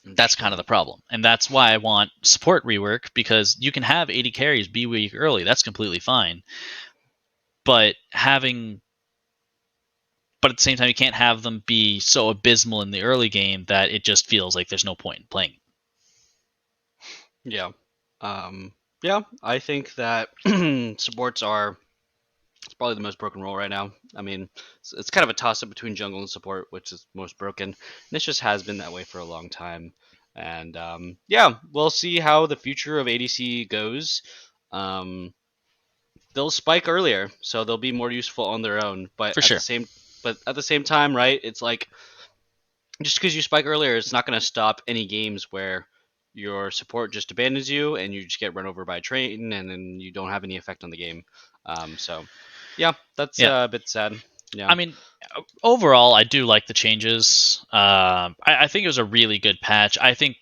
That's kind of Interesting. the problem. And that's why I want support rework, because you can have AD carries be weak early. That's completely fine. But at the same time, you can't have them be so abysmal in the early game that it just feels like there's no point in playing. Yeah. Yeah. I think that supports are it's probably the most broken role right now. I mean, it's kind of a toss up between jungle and support, which is most broken. And this just has been that way for a long time. And yeah, we'll see how the future of ADC goes. Um, they'll spike earlier, so they'll be more useful on their own. For sure. But at the same time, right? It's like just because you spike earlier, it's not going to stop any games where your support just abandons you and you just get run over by a train and then you don't have any effect on the game. So yeah, that's Yeah. a bit sad. Yeah, I mean, overall, I do like the changes. I think it was a really good patch. I think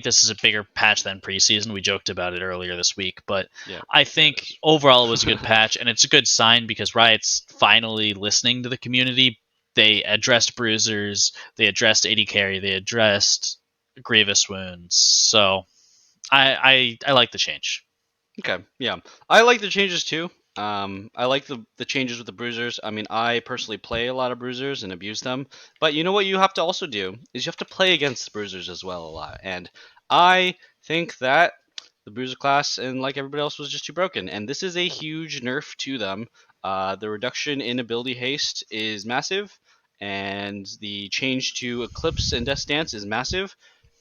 this is a bigger patch than preseason. We joked about it earlier this week, but yeah, I yeah, it think is. overall it was a good patch, and it's a good sign because Riot's finally listening to the community. They addressed bruisers, they addressed AD carry, they addressed grievous wounds. So I like the change. Okay, yeah, I like the changes too. I like the changes with the bruisers. I mean, I personally play a lot of bruisers and abuse them, but you know what you have to also do is you have to play against the bruisers as well a lot. And I think that the bruiser class and like everybody else was just too broken. And this is a huge nerf to them. The reduction in ability haste is massive, and the change to eclipse and death stance is massive.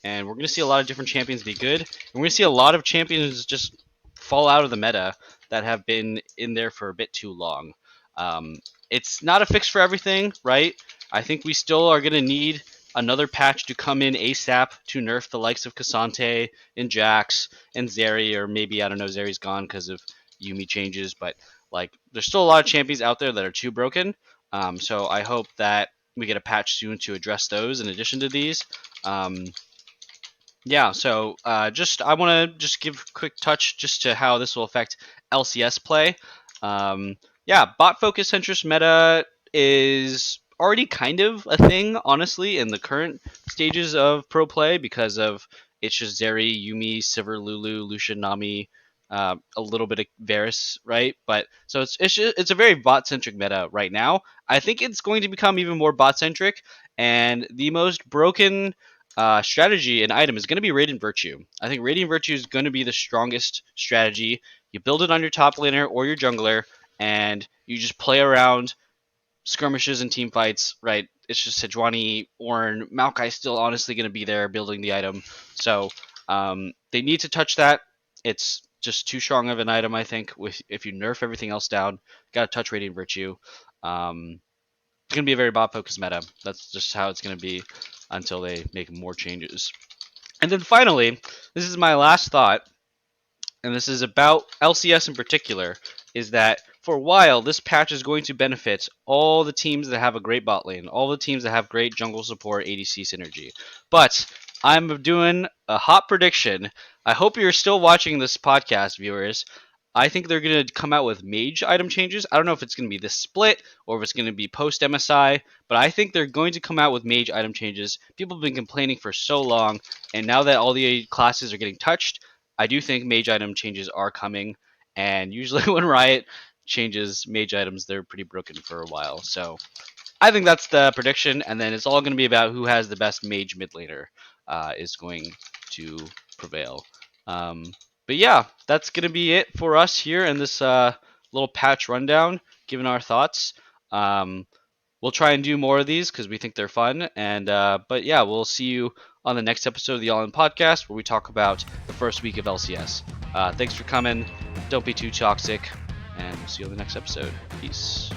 And we're going to see a lot of different champions be good. And we're going to see a lot of champions just fall out of the meta that have been in there for a bit too long. Um, it's not a fix for everything, right? I think we still are going to need another patch to come in ASAP to nerf the likes of Cassante and Jax and Zeri, or maybe, I don't know, Zeri's gone because of Yumi changes, but like there's still a lot of champions out there that are too broken. So I hope that we get a patch soon to address those in addition to these. Yeah, so I want to just give a quick touch just to how this will affect LCS play. Yeah, bot focus centrist meta is already kind of a thing, honestly, in the current stages of pro play because of it's just Zeri, Yumi, Sivir, Lulu, Lucian, Nami, a little bit of Varus, right? But so it's a very bot centric meta right now. I think it's going to become even more bot centric, and the most broken strategy and item is going to be Radiant Virtue. I think Radiant Virtue is going to be the strongest strategy. You build it on your top laner or your jungler, and you just play around skirmishes and team fights, right? It's just Sejuani, Ornn, Maokai still honestly going to be there building the item. So they need to touch that. It's just too strong of an item, I think. With if you nerf everything else down, got to touch Radiant Virtue. It's going to be a very bot focused meta. That's just how it's going to be until they make more changes. And then finally, this is my last thought, and this is about LCS in particular, is that for a while, this patch is going to benefit all the teams that have a great bot lane, all the teams that have great jungle support, ADC synergy. But I'm doing a hot prediction. I hope you're still watching this podcast, viewers. I think they're going to come out with mage item changes. I don't know if it's going to be this split or if it's going to be post MSI, but I think they're going to come out with mage item changes. People have been complaining for so long, and now that all the classes are getting touched, I do think mage item changes are coming. And usually when Riot changes mage items, they're pretty broken for a while. So I think that's the prediction, and then it's all going to be about who has the best mage mid laner is going to prevail. But yeah, that's going to be it for us here in this little patch rundown, giving our thoughts. We'll try and do more of these because we think they're fun. And but yeah, we'll see you on the next episode of the All In Podcast where we talk about the first week of LCS. Thanks for coming. Don't be too toxic, and we'll see you on the next episode. Peace.